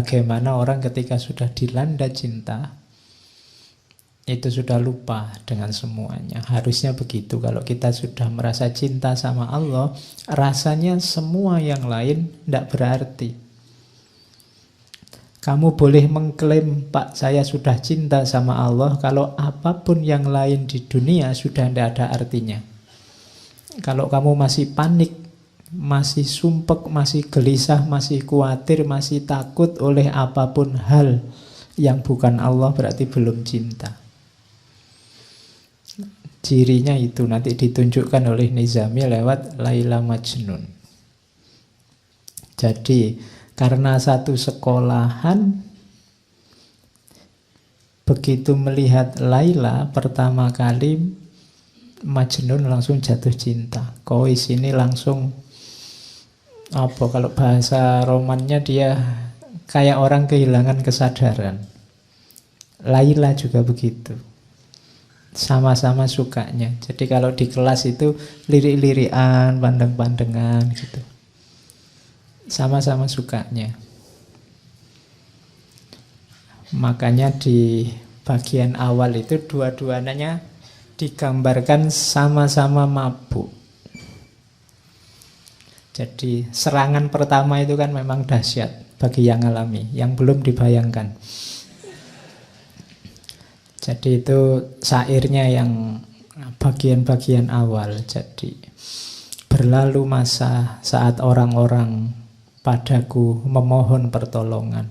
bagaimana orang ketika sudah dilanda cinta itu sudah lupa dengan semuanya. Harusnya begitu. Kalau kita sudah merasa cinta sama Allah, rasanya semua yang lain tidak berarti. Kamu boleh mengklaim, Pak, saya sudah cinta sama Allah, kalau apapun yang lain di dunia sudah tidak ada artinya. Kalau kamu masih panik, masih sumpek, masih gelisah, masih khawatir, masih takut oleh apapun hal yang bukan Allah, berarti belum cinta. Cirinya itu nanti ditunjukkan oleh Nizami lewat Laila Majnun. Jadi karena satu sekolahan, begitu melihat Laila pertama kali, Majnun langsung jatuh cinta. Kois ini langsung apa, kalau bahasa romannya dia kayak orang kehilangan kesadaran. Laila juga begitu. Sama-sama sukanya. Jadi kalau di kelas itu lirik-lirikan, pandang-pandangan gitu. Sama-sama sukanya. Makanya di bagian awal itu dua-duanya digambarkan sama-sama mabuk. Jadi serangan pertama itu kan memang dahsyat bagi yang alami, yang belum dibayangkan. Jadi itu syairnya yang bagian-bagian awal. Jadi berlalu masa saat orang-orang padaku memohon pertolongan,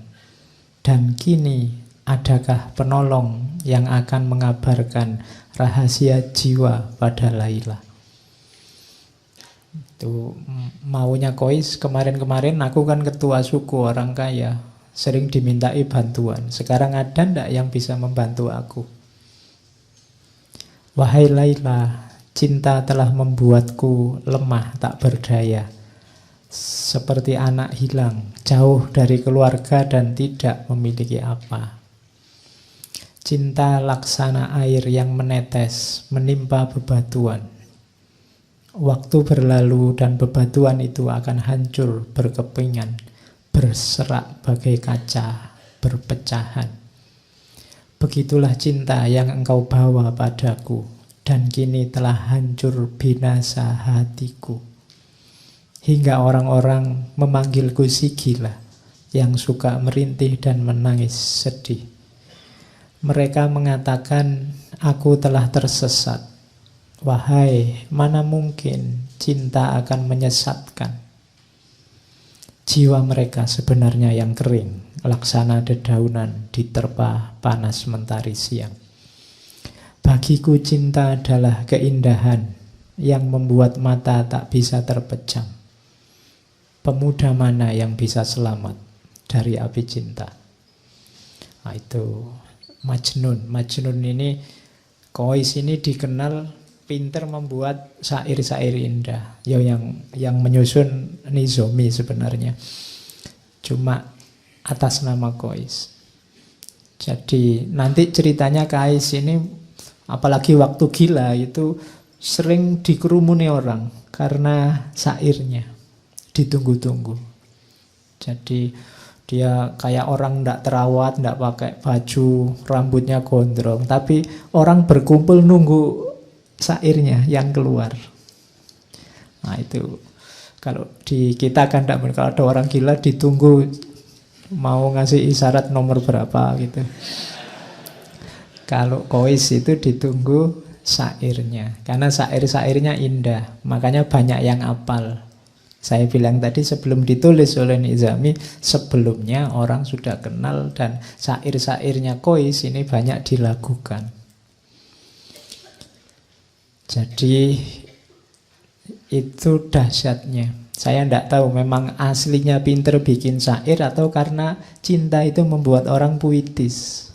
dan kini adakah penolong yang akan mengabarkan rahasia jiwa pada Laila. Itu maunya Kois. Kemarin-kemarin aku kan ketua suku orang kaya, sering dimintai bantuan. Sekarang ada ndak yang bisa membantu aku? Wahai Laila, cinta telah membuatku lemah tak berdaya, seperti anak hilang, jauh dari keluarga dan tidak memiliki apa. Cinta laksana air yang menetes, menimpa bebatuan. Waktu berlalu dan bebatuan itu akan hancur berkepingan, berserak bagai kaca, berpecahan. Begitulah cinta yang engkau bawa padaku, dan kini telah hancur binasa hatiku. Hingga orang-orang memanggilku si gila, yang suka merintih dan menangis sedih. Mereka mengatakan aku telah tersesat. Wahai, mana mungkin cinta akan menyesatkan. Jiwa mereka sebenarnya yang kering, laksana dedaunan diterpa panas mentari siang. Bagiku cinta adalah keindahan yang membuat mata tak bisa terpejam. Pemuda mana yang bisa selamat dari api cinta? Nah, itu Majnun. Majnun ini, Kois ini dikenal pinter membuat syair-syair indah. Ya, yang menyusun Nizami sebenarnya. Cuma atas nama Kois. Jadi nanti ceritanya Kais ini, apalagi waktu gila itu sering dikerumuni orang karena syairnya ditunggu-tunggu. Jadi dia kayak orang tidak terawat, tidak pakai baju, rambutnya gondrong, tapi orang berkumpul nunggu syairnya yang keluar. Nah itu kalau di kita kan tidak, kalau ada orang gila ditunggu mau ngasih isyarat nomor berapa gitu. Kalau Kois itu ditunggu syairnya, karena syair-syairnya indah, makanya banyak yang hafal. Saya bilang tadi sebelum ditulis oleh Nizami, sebelumnya orang sudah kenal dan syair-syairnya Kois ini banyak dilakukan. Jadi itu dahsyatnya. Saya tidak tahu memang aslinya pinter bikin syair atau karena cinta itu membuat orang puitis.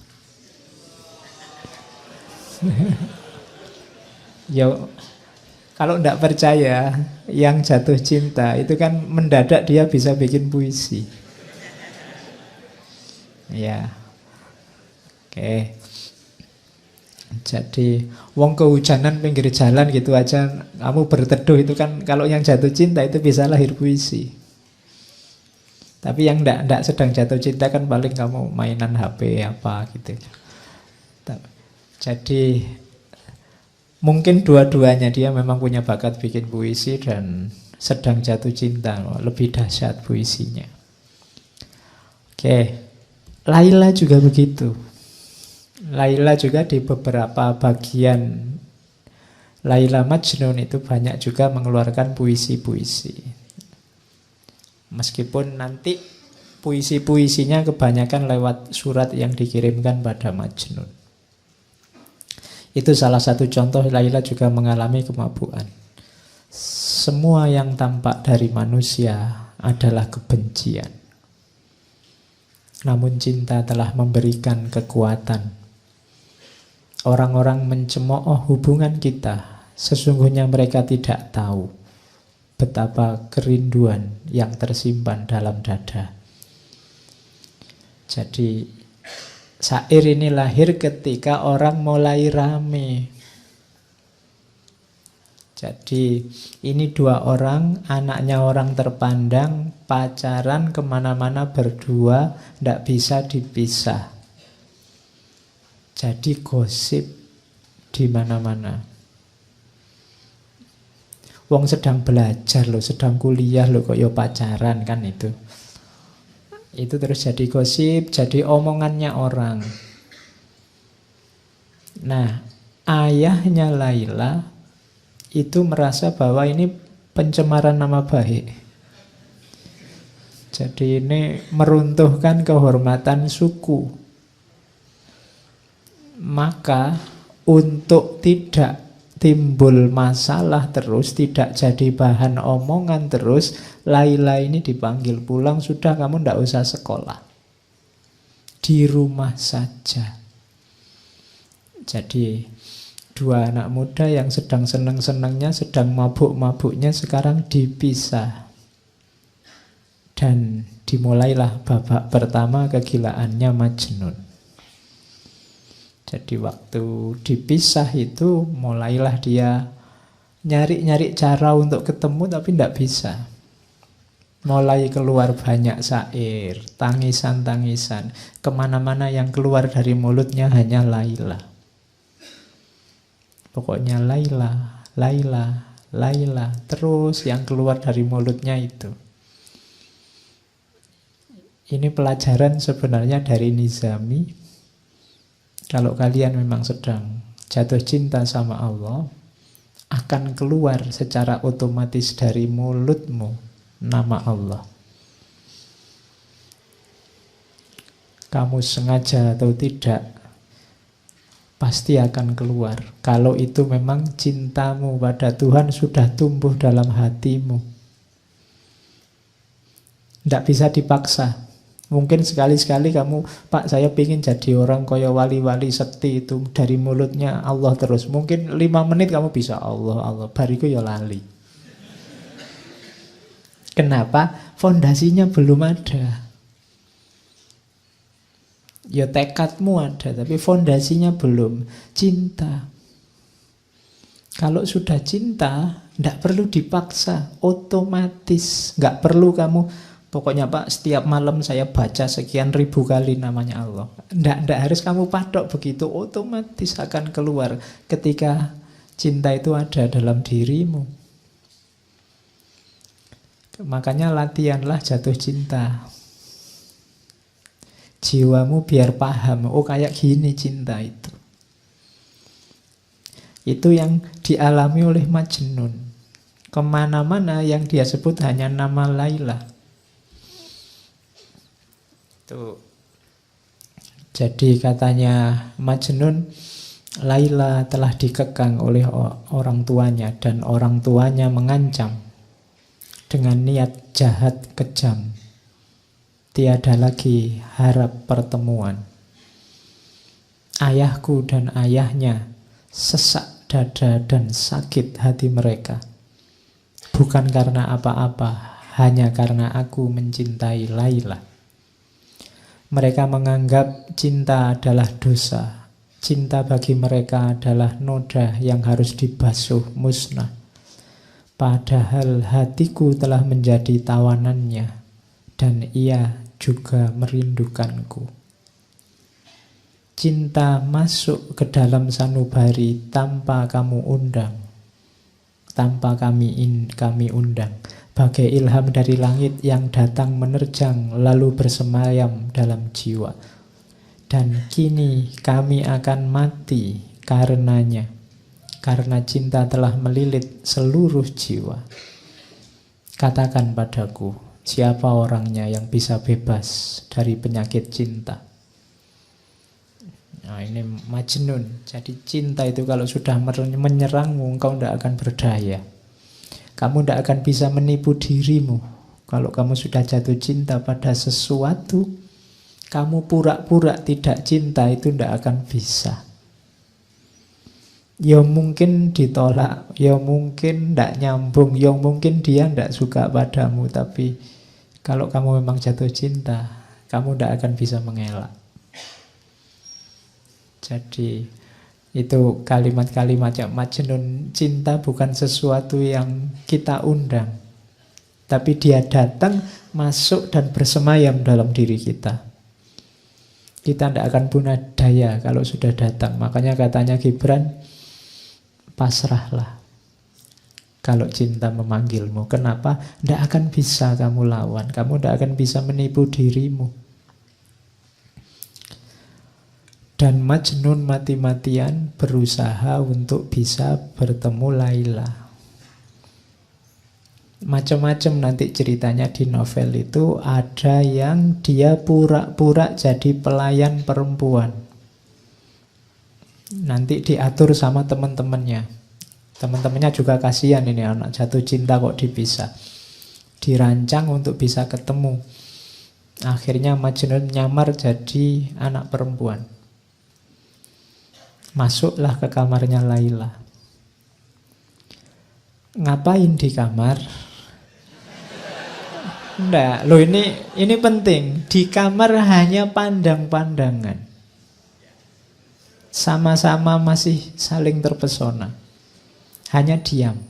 Ya, kalau tidak percaya, yang jatuh cinta itu kan mendadak dia bisa bikin puisi. Ya, oke. Jadi wong kehujanan pinggir jalan gitu aja kamu berteduh, itu kan kalau yang jatuh cinta itu bisa lahir puisi. Tapi yang ndak sedang jatuh cinta kan paling kamu mainan HP apa gitu. Jadi mungkin dua-duanya, dia memang punya bakat bikin puisi dan sedang jatuh cinta. Lebih dahsyat puisinya. Oke, Laila juga begitu. Laila juga di beberapa bagian Laila Majnun itu banyak juga mengeluarkan puisi-puisi. Meskipun nanti puisi-puisinya kebanyakan lewat surat yang dikirimkan pada Majnun. Itu salah satu contoh Laila juga mengalami kemabuan. Semua yang tampak dari manusia adalah kebencian. Namun cinta telah memberikan kekuatan. Orang-orang mencemooh hubungan kita. Sesungguhnya mereka tidak tahu betapa kerinduan yang tersimpan dalam dada. Jadi syair ini lahir ketika orang mulai rame. Jadi ini dua orang, anaknya orang terpandang, pacaran kemana-mana berdua, tidak bisa dipisah. Jadi gosip di mana-mana. Wong sedang belajar loh, sedang kuliah loh, kok yo pacaran kan itu. Itu terus jadi gosip, jadi omongannya orang. Nah, ayahnya Laila itu merasa bahwa ini pencemaran nama baik. Jadi ini meruntuhkan kehormatan suku. Maka untuk tidak timbul masalah terus, tidak jadi bahan omongan terus, Laila ini dipanggil pulang, sudah kamu tidak usah sekolah. Di rumah saja. Jadi dua anak muda yang sedang senang-senangnya, sedang mabuk-mabuknya sekarang dipisah. Dan dimulailah babak pertama kegilaannya Majnun. Jadi waktu dipisah itu mulailah dia nyari-nyari cara untuk ketemu tapi tidak bisa. Mulai keluar banyak syair, tangisan-tangisan. Kemana-mana yang keluar dari mulutnya hanya Laila. Pokoknya Laila, Laila, Laila. Terus yang keluar dari mulutnya itu. Ini pelajaran sebenarnya dari Nizami. Kalau kalian memang sedang jatuh cinta sama Allah, akan keluar secara otomatis dari mulutmu nama Allah. Kamu sengaja atau tidak, pasti akan keluar. Kalau itu memang cintamu pada Tuhan sudah tumbuh dalam hatimu. Tidak bisa dipaksa. Mungkin sekali-sekali kamu, Pak saya ingin jadi orang kaya wali-wali sekti itu. Dari mulutnya Allah terus. Mungkin 5 menit kamu bisa Allah, Allah. Bariku ya lali. Kenapa? Fondasinya belum ada. Ya tekadmu ada, tapi fondasinya belum. Cinta. Kalau sudah cinta, tidak perlu dipaksa. Otomatis. Nggak perlu kamu... Pokoknya Pak, setiap malam saya baca sekian ribu kali namanya Allah. Tidak harus kamu patok begitu, otomatis akan keluar ketika cinta itu ada dalam dirimu. Makanya latihanlah jatuh cinta. Jiwamu biar paham, oh kayak gini cinta itu. Itu yang dialami oleh Majnun. Kemana-mana yang dia sebut hanya nama Laila. Jadi katanya Majnun, Laila telah dikekang oleh orang tuanya dan orang tuanya mengancam dengan niat jahat kejam. Tiada lagi harap pertemuan. Ayahku dan ayahnya sesak dada dan sakit hati mereka. Bukan karena apa-apa, hanya karena aku mencintai Laila. Mereka menganggap cinta adalah dosa. Cinta bagi mereka adalah noda yang harus dibasuh musnah. Padahal hatiku telah menjadi tawanannya dan ia juga merindukanku. Cinta masuk ke dalam sanubari tanpa kamu undang, tanpa kami undang. Bagai ilham dari langit yang datang menerjang lalu bersemayam dalam jiwa. Dan kini kami akan mati karenanya, karena cinta telah melilit seluruh jiwa. Katakan padaku, siapa orangnya yang bisa bebas dari penyakit cinta? Nah, ini Majnun. Jadi cinta itu kalau sudah menyerangmu, engkau tidak akan berdaya. Kamu tidak akan bisa menipu dirimu. Kalau kamu sudah jatuh cinta pada sesuatu, kamu pura-pura tidak cinta, itu tidak akan bisa. Ya mungkin ditolak, ya mungkin tidak nyambung, ya mungkin dia tidak suka padamu. Tapi kalau kamu memang jatuh cinta, kamu tidak akan bisa mengelak. Jadi itu kalimat-kalimat Majnun. Cinta bukan sesuatu yang kita undang, tapi dia datang, masuk dan bersemayam dalam diri kita. Kita tidak akan punya daya kalau sudah datang. Makanya katanya Gibran, pasrahlah kalau cinta memanggilmu. Kenapa? Tidak akan bisa kamu lawan. Kamu tidak akan bisa menipu dirimu. Dan Majnun mati-matian berusaha untuk bisa bertemu Laila. Macam-macam nanti ceritanya di novel itu. Ada yang dia pura-pura jadi pelayan perempuan. Nanti diatur sama teman-temannya. Teman-temannya juga kasihan, ini anak jatuh cinta kok dipisah. Dirancang untuk bisa ketemu. Akhirnya Majnun nyamar jadi anak perempuan. Masuklah ke kamarnya Laila. Ngapain di kamar? Enggak, loh ini penting. Di kamar hanya pandang-pandangan. Sama-sama masih saling terpesona. Hanya diam.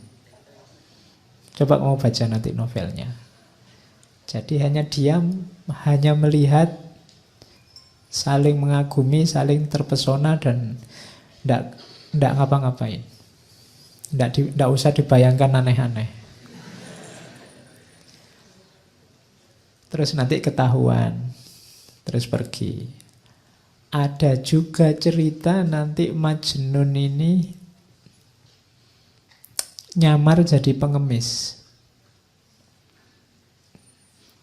Coba kamu baca nanti novelnya. Jadi hanya diam, hanya melihat, saling mengagumi, saling terpesona, dan tidak ngapa-ngapain. Tidak usah dibayangkan aneh-aneh. Terus nanti ketahuan, terus pergi. Ada juga cerita nanti Majnun ini nyamar jadi pengemis.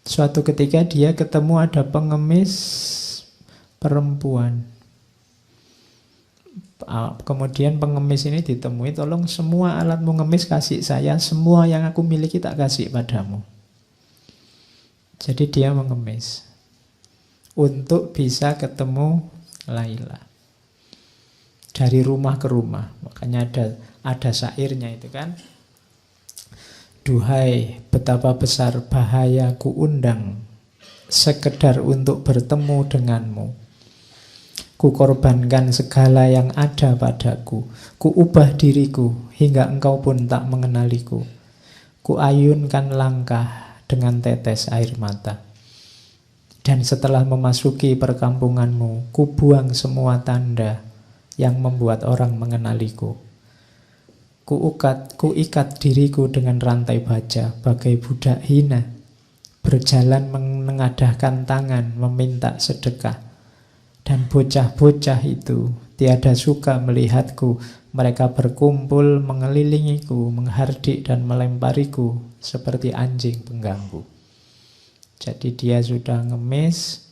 Suatu ketika dia ketemu ada pengemis perempuan. Kemudian pengemis ini ditemui, tolong semua alatmu ngemis kasih saya, semua yang aku miliki tak kasih padamu. Jadi dia mengemis untuk bisa ketemu Laila. Dari rumah ke rumah. Makanya ada syairnya itu kan. Duhai, betapa besar bahaya ku undang sekedar untuk bertemu denganmu. Ku korbankan segala yang ada padaku. Ku ubah diriku hingga engkau pun tak mengenaliku. Ku ayunkan langkah dengan tetes air mata. Dan setelah memasuki perkampunganmu, ku buang semua tanda yang membuat orang mengenaliku. Ku ikat diriku dengan rantai baja bagai budak hina, berjalan menengadahkan tangan meminta sedekah. Dan bocah-bocah itu tiada suka melihatku. Mereka berkumpul mengelilingiku, menghardik dan melempariku seperti anjing pengganggu. Jadi dia sudah ngemis,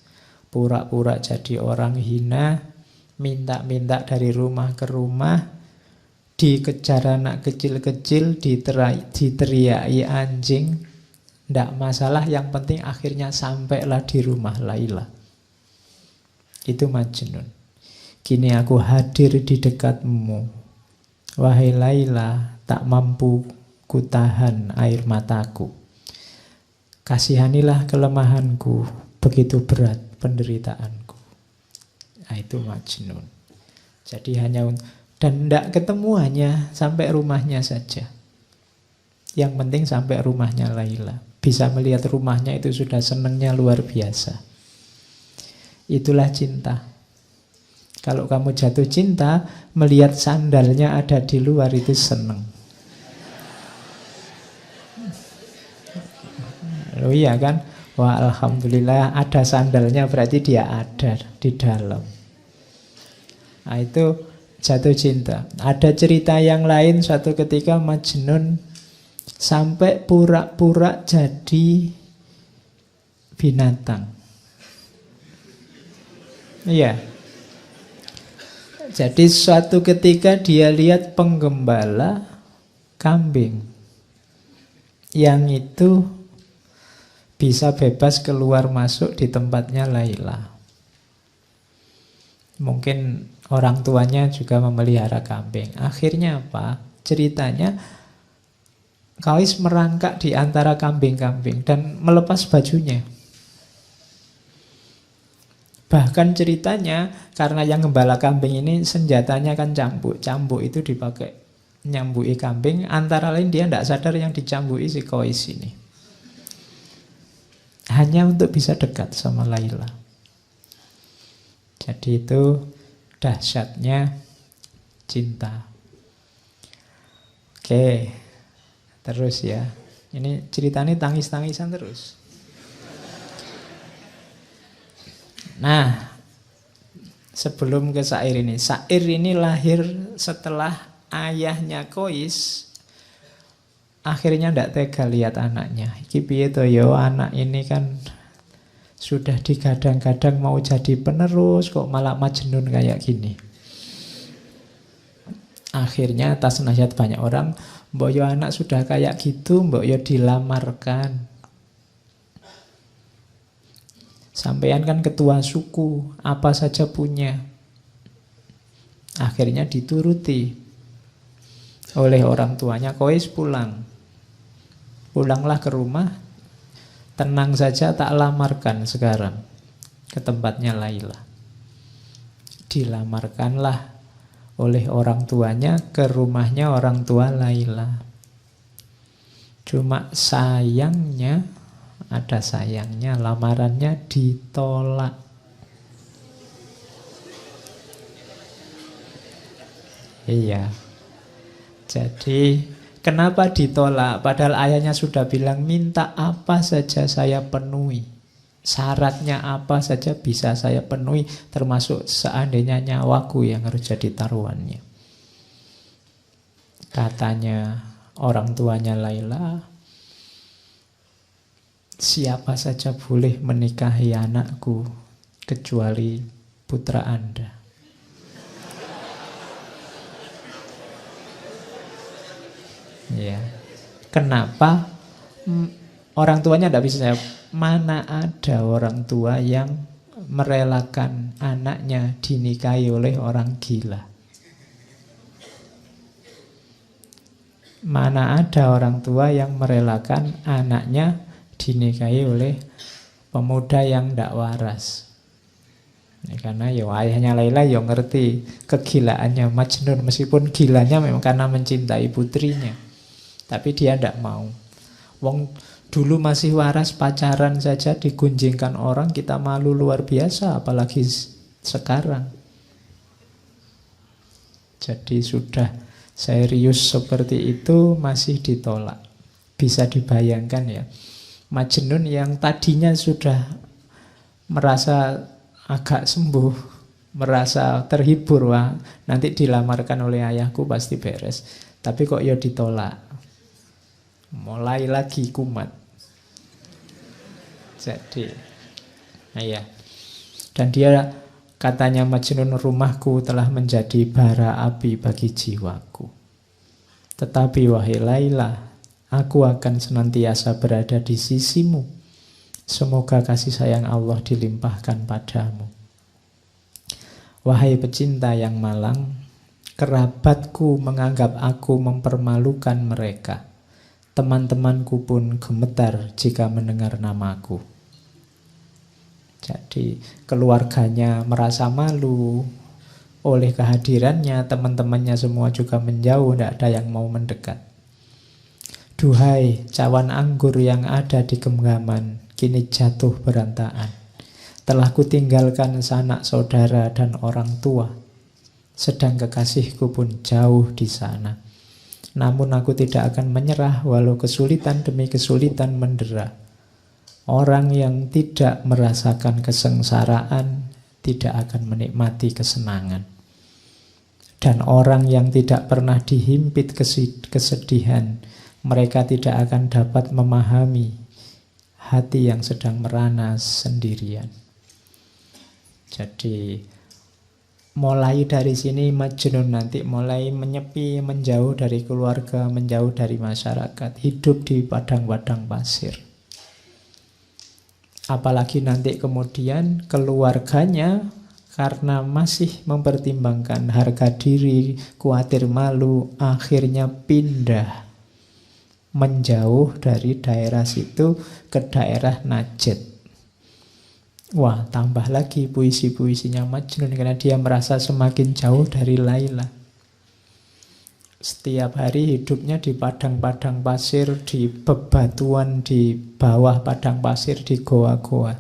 pura-pura jadi orang hina, minta-minta dari rumah ke rumah, dikejar anak kecil-kecil, diteriaki anjing. Tidak masalah, yang penting akhirnya sampailah di rumah Laila. Itu Majnun. Kini aku hadir di dekatmu, wahai Laila, tak mampu ku tahan air mataku. Kasihanilah kelemahanku, begitu berat penderitaanku. Nah, itu Majnun. Jadi dan tidak ketemu, hanya sampai rumahnya saja. Yang penting sampai rumahnya Laila. bisa melihat rumahnya itu sudah senengnya luar biasa. Itulah cinta. Kalau kamu jatuh cinta, melihat sandalnya ada di luar itu seneng. Oh iya kan? Wah, alhamdulillah ada sandalnya, berarti dia ada di dalam. Nah, itu jatuh cinta. Ada cerita yang lain, suatu ketika Majnun sampai pura-pura jadi binatang. Iya. Jadi suatu ketika dia lihat penggembala kambing yang itu bisa bebas keluar masuk di tempatnya Laila. Mungkin orang tuanya juga memelihara kambing. Akhirnya apa? Ceritanya Qais merangkak di antara kambing-kambing dan melepas bajunya. Bahkan ceritanya karena yang gembala kambing ini senjatanya kan cambuk. Cambuk itu dipakai nyambui kambing. Antara lain dia tidak sadar yang dicambui si Qais ini. Hanya untuk bisa dekat sama Laila. Jadi itu dahsyatnya cinta. Oke, terus ya. Ini ceritanya tangis-tangisan terus. Nah, sebelum ke syair ini. Syair ini lahir setelah ayahnya Qais akhirnya tidak tega lihat anaknya. Iki piye to yo, anak ini kan sudah digadang-gadang mau jadi penerus, kok malah Majnun kayak gini. Akhirnya atas nasihat banyak orang, mbok yo anak sudah kayak gitu, mbok yo dilamarkan. Sampean kan ketua suku, apa saja punya. Akhirnya dituruti oleh orang tuanya. Qais pulang. Pulanglah ke rumah, tenang saja, tak lamarkan sekarang ke tempatnya Laila. Dilamarkanlah oleh orang tuanya ke rumahnya orang tua Laila. Cuma sayangnya, ada sayangnya, lamarannya ditolak. Iya. Jadi kenapa ditolak? Padahal ayahnya sudah bilang, minta apa saja saya penuhi. Syaratnya apa saja bisa saya penuhi, termasuk seandainya nyawaku yang harus jadi taruhannya. Katanya orang tuanya Laila, siapa saja boleh menikahi anakku kecuali putra Anda. Ya. Kenapa? Orang tuanya tidak bisa jawab. Mana ada orang tua yang merelakan anaknya dinikahi oleh orang gila? Mana ada orang tua yang merelakan anaknya dinikahi oleh pemuda yang tidak waras? Ya, karena ya ayahnya Laila ya ngerti kegilaannya Majnun, meskipun gilanya memang karena mencintai putrinya. Tapi dia tidak mau. Wong dulu masih waras, pacaran saja digunjingkan orang, kita malu luar biasa, apalagi sekarang. Jadi sudah serius seperti itu masih ditolak. Bisa dibayangkan ya. Majnun yang tadinya sudah merasa agak sembuh, merasa terhibur, wah nanti dilamarkan oleh ayahku pasti beres. Tapi kok ya ditolak. Mulai lagi kumat. Jadi, nah ya. Dan dia katanya Majnun, rumahku telah menjadi bara api bagi jiwaku. Tetapi wahai Laila, aku akan senantiasa berada di sisimu. Semoga kasih sayang Allah dilimpahkan padamu. Wahai pecinta yang malang, kerabatku menganggap aku mempermalukan mereka. Teman-temanku pun gemetar jika mendengar namaku. Jadi keluarganya merasa malu oleh kehadirannya, teman-temannya semua juga menjauh, tidak ada yang mau mendekat. Duhai cawan anggur yang ada di genggaman, kini jatuh berantakan. Telah kutinggalkan sanak saudara dan orang tua, sedang kekasihku pun jauh di sana. Namun aku tidak akan menyerah walau kesulitan demi kesulitan mendera. Orang yang tidak merasakan kesengsaraan tidak akan menikmati kesenangan. Dan orang yang tidak pernah dihimpit kesedihan, mereka tidak akan dapat memahami hati yang sedang merana sendirian. Jadi mulai dari sini Majnun nanti mulai menyepi, menjauh dari keluarga, menjauh dari masyarakat, hidup di padang-padang pasir. Apalagi nanti kemudian keluarganya karena masih mempertimbangkan harga diri, khawatir malu, akhirnya pindah menjauh dari daerah situ ke daerah Najd. Wah, tambah lagi puisi-puisinya Majnun karena dia merasa semakin jauh dari Laila. Setiap hari hidupnya di padang-padang pasir, di bebatuan di bawah padang pasir, di goa-goa.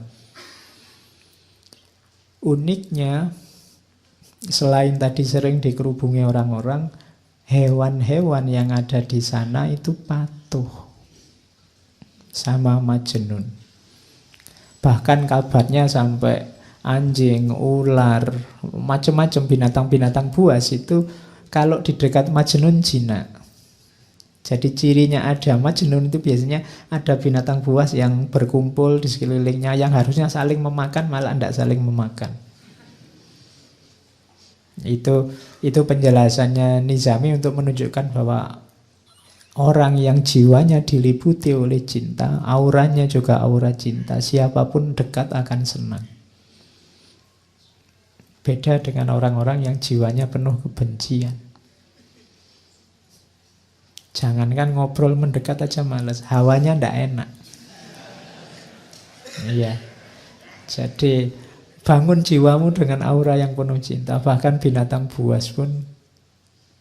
Uniknya, selain tadi sering dikerubungi orang-orang, hewan-hewan yang ada di sana itu patuh sama Majnun. Bahkan kabarnya sampai anjing, ular, macam-macam binatang-binatang buas itu kalau di dekat Majnun jinak. Jadi cirinya ada Majnun itu biasanya ada binatang buas yang berkumpul di sekelilingnya, yang harusnya saling memakan malah tidak saling memakan. Itu penjelasannya Nizami untuk menunjukkan bahwa orang yang jiwanya diliputi oleh cinta, auranya juga aura cinta, siapapun dekat akan senang. Beda dengan orang-orang yang jiwanya penuh kebencian. Jangankan ngobrol mendekat aja males, hawanya ndak enak. Iya. Jadi bangun jiwamu dengan aura yang penuh cinta. Bahkan binatang buas pun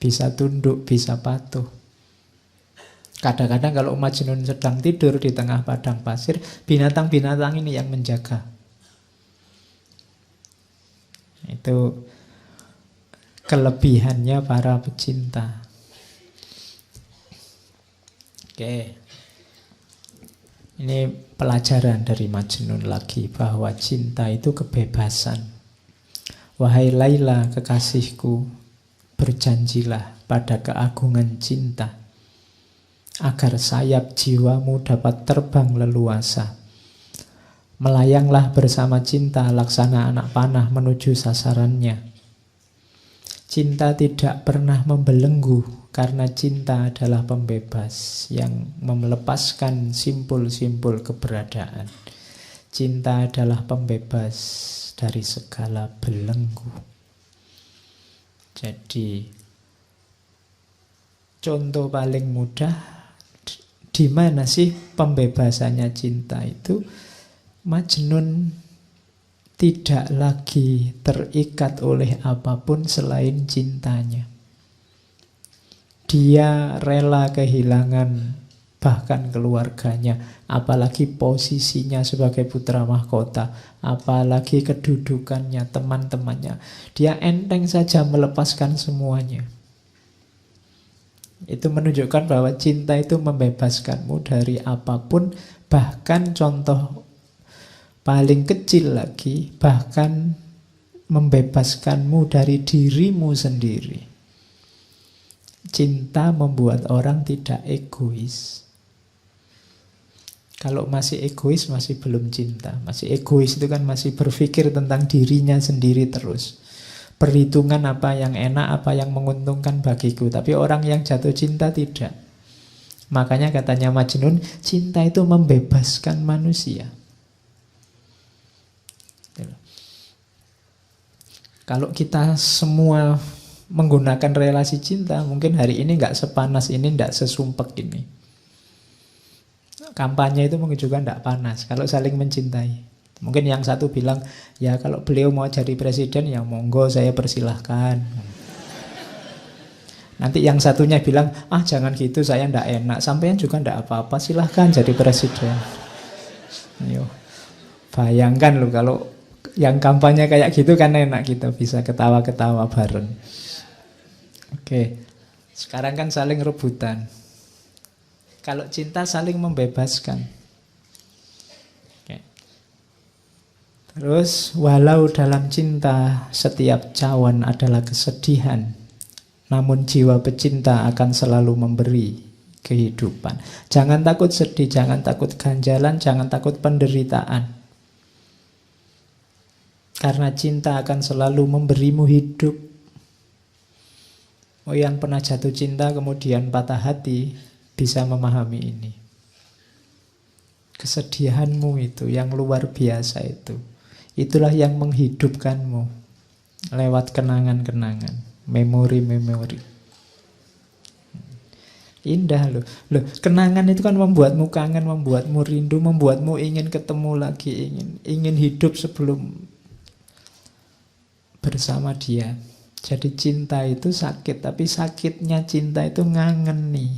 bisa tunduk, bisa patuh. Kadang-kadang kalau Majnun sedang tidur di tengah padang pasir, binatang-binatang ini yang menjaga. Itu kelebihannya para pecinta. Oke. Ini pelajaran dari Majnun lagi, bahwa cinta itu kebebasan. Wahai Laila kekasihku, berjanjilah pada keagungan cinta, agar sayap jiwamu dapat terbang leluasa. Melayanglah bersama cinta laksana anak panah menuju sasarannya. Cinta tidak pernah membelenggu, karena cinta adalah pembebas yang melepaskan simpul-simpul keberadaan. Cinta adalah pembebas dari segala belenggu. Jadi contoh paling mudah, di mana sih pembebasannya cinta itu? Majnun tidak lagi terikat oleh apapun selain cintanya. Dia rela kehilangan bahkan keluarganya, apalagi posisinya sebagai putra mahkota, apalagi kedudukannya, teman-temannya. Dia enteng saja melepaskan semuanya. Itu menunjukkan bahwa cinta itu membebaskanmu dari apapun, bahkan contoh paling kecil lagi, bahkan membebaskanmu dari dirimu sendiri. Cinta membuat orang tidak egois. Kalau masih egois, masih belum cinta. Masih egois itu kan masih berpikir tentang dirinya sendiri terus. Perhitungan apa yang enak, apa yang menguntungkan bagiku. Tapi orang yang jatuh cinta tidak. Makanya katanya Majnun, cinta itu membebaskan manusia. Kalau kita semua menggunakan relasi cinta, mungkin hari ini nggak sepanas ini, nggak sesumpek ini. Kampanye itu menunjukkan nggak panas kalau saling mencintai. Mungkin yang satu bilang, ya kalau beliau mau jadi presiden, ya monggo saya persilahkan. Nanti yang satunya bilang, ah jangan gitu, saya ndak enak. Sampean juga ndak apa-apa, silahkan jadi presiden. Ayo, bayangkan loh kalau yang kampanye kayak gitu kan enak, kita bisa ketawa-ketawa bareng. Oke, sekarang kan saling rebutan. Kalau cinta saling membebaskan. Oke. Terus, walau dalam cinta setiap cawan adalah kesedihan, namun jiwa pecinta akan selalu memberi kehidupan. Jangan takut sedih, jangan takut ganjalan, jangan takut penderitaan. Karena cinta akan selalu memberimu hidup. Oh, yang pernah jatuh cinta kemudian patah hati bisa memahami ini. Kesedihanmu itu yang luar biasa itu. Itulah yang menghidupkanmu lewat kenangan-kenangan, memori-memori. Indah loh. Loh, kenangan itu kan membuatmu kangen, membuatmu rindu, membuatmu ingin ketemu lagi, ingin hidup sebelum bersama dia. Jadi cinta itu sakit, tapi sakitnya cinta itu ngangen nih.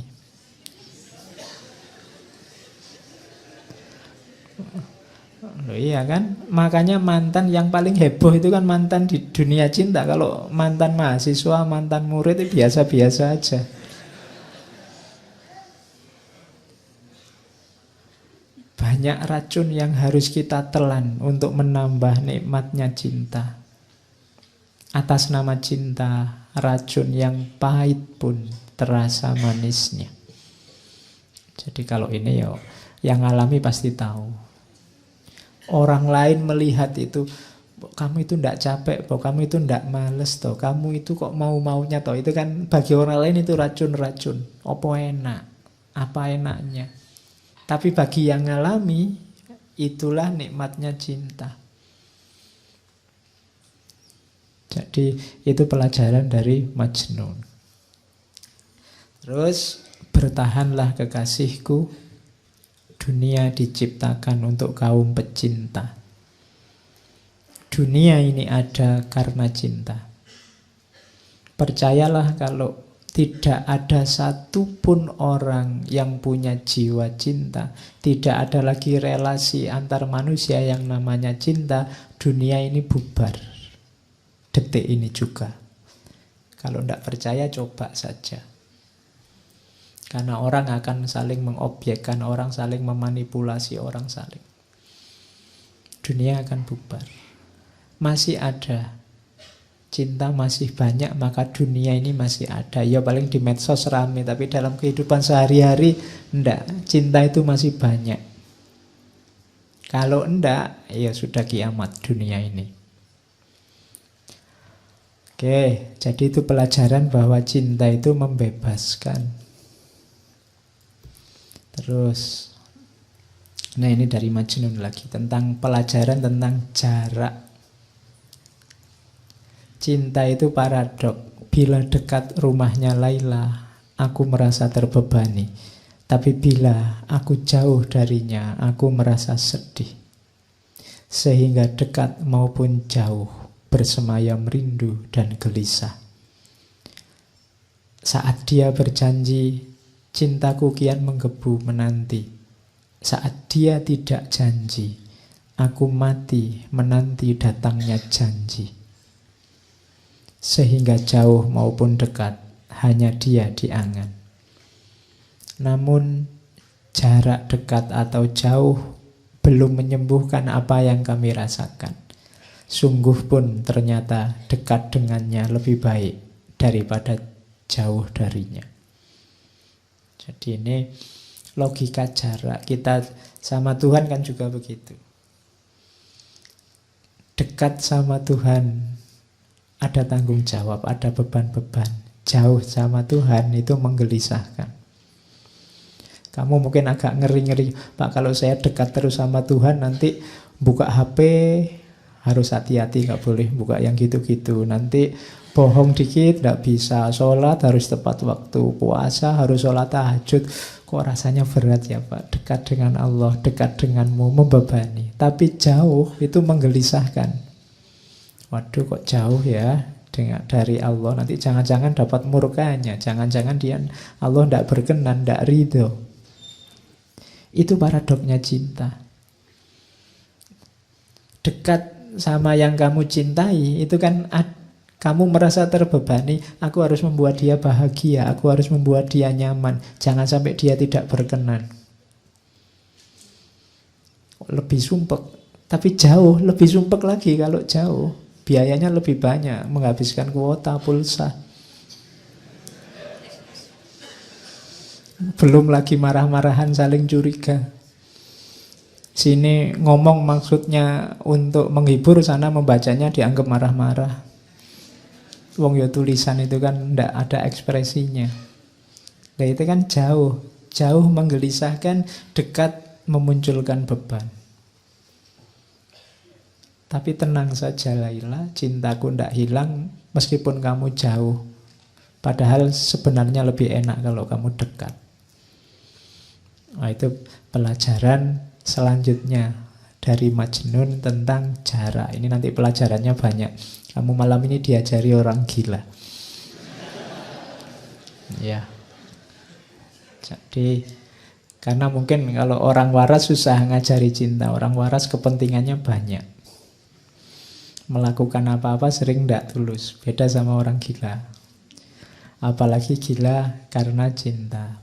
Loh, iya kan? Makanya mantan yang paling heboh itu kan mantan di dunia cinta. Kalau mantan mahasiswa, mantan murid itu biasa-biasa aja. Banyak racun yang harus kita telan untuk menambah nikmatnya cinta. Atas nama cinta, racun yang pahit pun terasa manisnya. Jadi kalau ini ya, yang alami pasti tahu. Orang lain melihat itu, kamu itu ndak capek, kamu itu ndak males, toh kamu itu kok mau-maunya, toh itu kan bagi orang lain itu racun-racun. Apa enak, apa enaknya. Tapi bagi yang ngalami, itulah nikmatnya cinta. Jadi itu pelajaran dari Majnun. Terus, bertahanlah kekasihku, dunia diciptakan untuk kaum pecinta. Dunia ini ada karena cinta. Percayalah kalau tidak ada satupun orang yang punya jiwa cinta, tidak ada lagi relasi antar manusia yang namanya cinta, dunia ini bubar. Detik ini juga. Kalau tidak percaya, coba saja. Karena orang akan saling mengobjekkan, orang saling memanipulasi, orang saling. Dunia akan bubar. Masih ada. Cinta masih banyak, maka dunia ini masih ada. Ya paling di medsos rame, tapi dalam kehidupan sehari-hari, enggak. Cinta itu masih banyak. Kalau enggak, ya sudah kiamat dunia ini. Oke, jadi itu pelajaran bahwa cinta itu membebaskan. Terus, nah ini dari Majnun lagi, tentang pelajaran tentang jarak. Cinta itu paradok. Bila dekat rumahnya Laila, aku merasa terbebani. Tapi bila aku jauh darinya, aku merasa sedih. Sehingga dekat maupun jauh, bersemayam rindu dan gelisah. Saat dia berjanji, cintaku kian menggebu menanti. Saat dia tidak janji, aku mati menanti datangnya janji. Sehingga jauh maupun dekat, hanya dia di angan. Namun jarak dekat atau jauh belum menyembuhkan apa yang kami rasakan. Sungguh pun ternyata dekat dengannya lebih baik daripada jauh darinya. Jadi ini logika jarak. Kita sama Tuhan kan juga begitu. Dekat sama Tuhan ada tanggung jawab, ada beban-beban. Jauh sama Tuhan itu menggelisahkan. Kamu mungkin agak ngeri-ngeri, Pak, kalau saya dekat terus sama Tuhan nanti buka HP harus hati-hati, nggak boleh buka yang gitu-gitu. Nanti bohong dikit nggak bisa, sholat harus tepat waktu, puasa harus sholat tahajud. Kok rasanya berat ya Pak? Dekat dengan Allah, dekat denganmu membebani. Tapi jauh itu menggelisahkan. Waduh kok jauh ya, dari Allah, nanti jangan-jangan dapat murkanya, jangan-jangan Allah tidak berkenan, tidak ridho. Itu paradoknya cinta. Dekat sama yang kamu cintai, itu kan kamu merasa terbebani, aku harus membuat dia bahagia, aku harus membuat dia nyaman, jangan sampai dia tidak berkenan. Lebih sumpek, tapi jauh, lebih sumpek lagi kalau jauh. Biayanya lebih banyak, menghabiskan kuota, pulsa. Belum lagi marah-marahan, saling curiga. Sini ngomong maksudnya untuk menghibur, sana membacanya dianggap marah-marah. Wong ya tulisan itu kan ndak ada ekspresinya. Nah itu kan jauh, jauh menggelisahkan, dekat memunculkan beban. Tapi tenang saja Laila, cintaku ndak hilang meskipun kamu jauh. Padahal sebenarnya lebih enak kalau kamu dekat. Nah, itu pelajaran selanjutnya dari Majnun tentang jarak. Ini nanti pelajarannya banyak. Kamu malam ini diajari orang gila. Ya. Jadi karena mungkin kalau orang waras susah ngajari cinta. Orang waras kepentingannya banyak. Melakukan apa-apa sering tidak tulus. Beda sama orang gila. Apalagi gila karena cinta.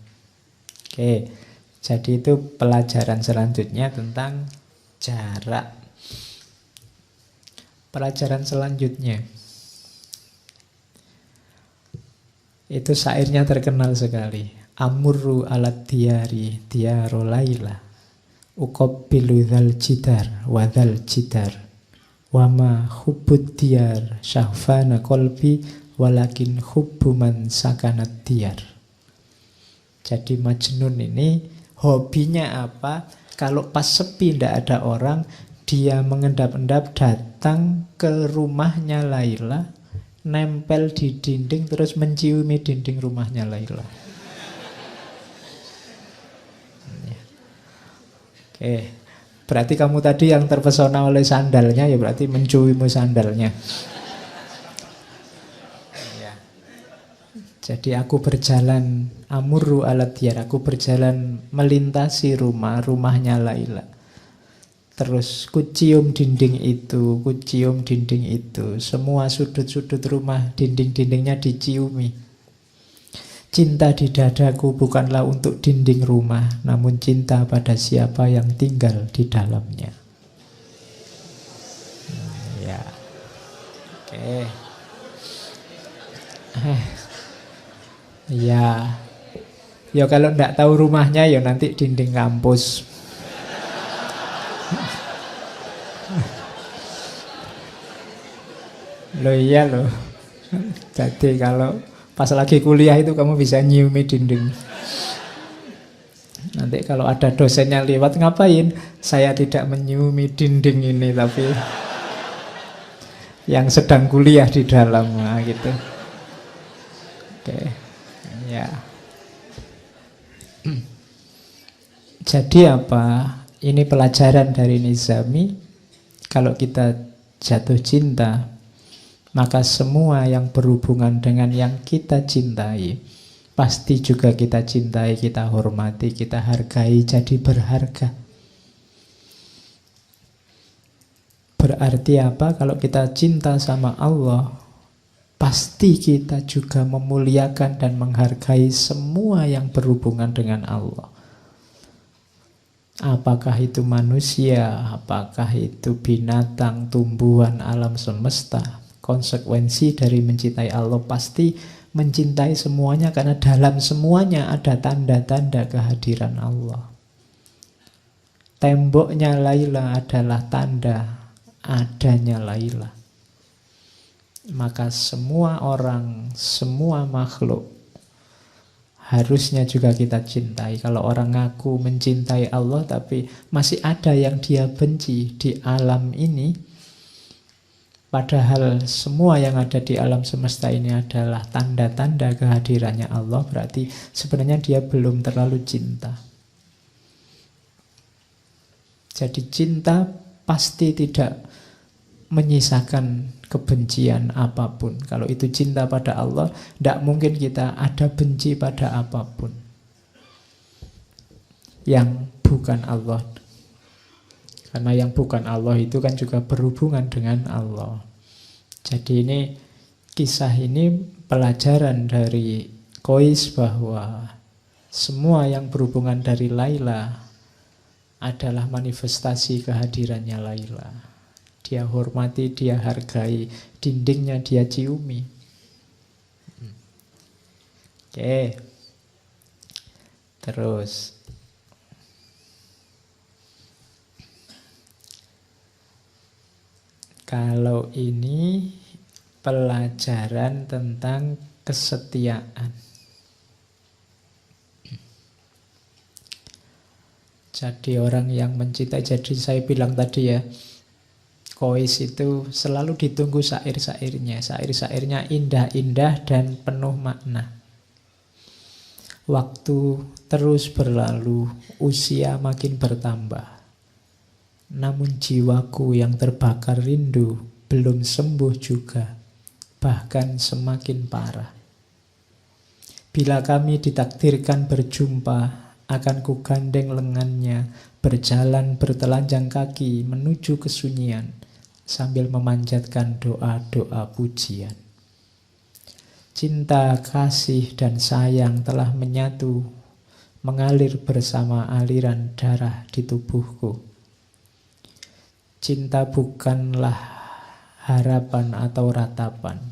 Oke, jadi itu pelajaran selanjutnya tentang jarak. Pelajaran selanjutnya itu syairnya terkenal sekali. Amurru alat diyari diyaru laila uqabbilu dzal jidar wa dzal jidar wama hubbud diyar syahfana qalbi walakin hubbu man sakanat diyar. Jadi Majnun ini hobinya apa? Kalau pas sepi tidak ada orang, dia mengendap-endap datang ke rumahnya Laila, nempel di dinding terus menciumi dinding rumahnya Laila. Oke, berarti kamu tadi yang terpesona oleh sandalnya, ya berarti menciumi sandalnya. Ya. Jadi aku berjalan amurru alat diyar, aku berjalan melintasi rumahnya Laila. Terus kucium dinding itu, kucium dinding itu. Semua sudut-sudut rumah, dinding-dindingnya diciumi. Cinta di dadaku bukanlah untuk dinding rumah, namun cinta pada siapa yang tinggal di dalamnya. Ya, oke. Ya kalau ndak tahu rumahnya, ya nanti dinding kampus. Loh iya loh. Jadi kalau pas lagi kuliah itu kamu bisa nyiumi dinding. Nanti kalau ada dosennya lewat, ngapain? Saya tidak menyiumi dinding ini, tapi yang sedang kuliah di dalam, nah, gitu. Oke, ya. Jadi apa? Ini pelajaran dari Nizami. Kalau kita jatuh cinta, maka semua yang berhubungan dengan yang kita cintai pasti juga kita cintai, kita hormati, kita hargai, jadi berharga. Berarti apa? Kalau kita cinta sama Allah, pasti kita juga memuliakan dan menghargai semua yang berhubungan dengan Allah. Apakah itu manusia, apakah itu binatang, tumbuhan, alam semesta. Konsekuensi dari mencintai Allah pasti mencintai semuanya, karena dalam semuanya ada tanda-tanda kehadiran Allah. Temboknya Laila adalah tanda adanya Laila. Maka semua orang, semua makhluk harusnya juga kita cintai. Kalau orang ngaku mencintai Allah tapi masih ada yang dia benci di alam ini, padahal semua yang ada di alam semesta ini adalah tanda-tanda kehadirannya Allah, berarti sebenarnya dia belum terlalu cinta. Jadi cinta pasti tidak menyisakan kebencian apapun. Kalau itu cinta pada Allah, tidak mungkin kita ada benci pada apapun yang bukan Allah. Karena yang bukan Allah itu kan juga berhubungan dengan Allah. Jadi ini, kisah ini pelajaran dari Qais bahwa semua yang berhubungan dari Laila adalah manifestasi kehadirannya Laila. Dia hormati, dia hargai, dindingnya dia ciumi. Oke. Terus kalau ini pelajaran tentang kesetiaan. Jadi orang yang mencintai, jadi saya bilang tadi ya, Qais itu selalu ditunggu syair-syairnya. Syair-syairnya indah-indah dan penuh makna. Waktu terus berlalu, usia makin bertambah. Namun jiwaku yang terbakar rindu belum sembuh juga, bahkan semakin parah. Bila kami ditakdirkan berjumpa, akan kugandeng lengannya, berjalan bertelanjang kaki menuju kesunyian, sambil memanjatkan doa-doa pujian. Cinta, kasih, dan sayang telah menyatu, mengalir bersama aliran darah di tubuhku. Cinta bukanlah harapan atau ratapan.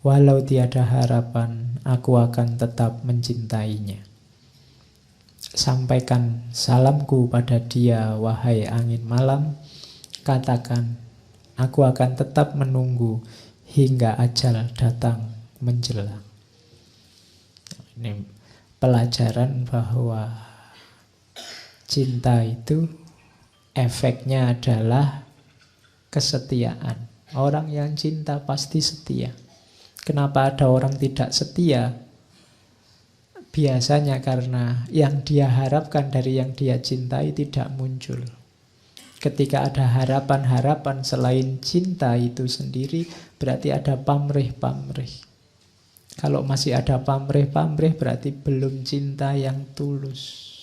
Walau tiada harapan, aku akan tetap mencintainya. Sampaikan salamku pada dia, wahai angin malam. Katakan, aku akan tetap menunggu hingga ajal datang menjelang. Ini pelajaran bahwa cinta itu efeknya adalah kesetiaan. Orang yang cinta pasti setia. Kenapa ada orang tidak setia? Biasanya karena yang dia harapkan dari yang dia cintai tidak muncul. Ketika ada harapan-harapan selain cinta itu sendiri, berarti ada pamrih-pamrih. Kalau masih ada pamrih-pamrih, berarti belum cinta yang tulus.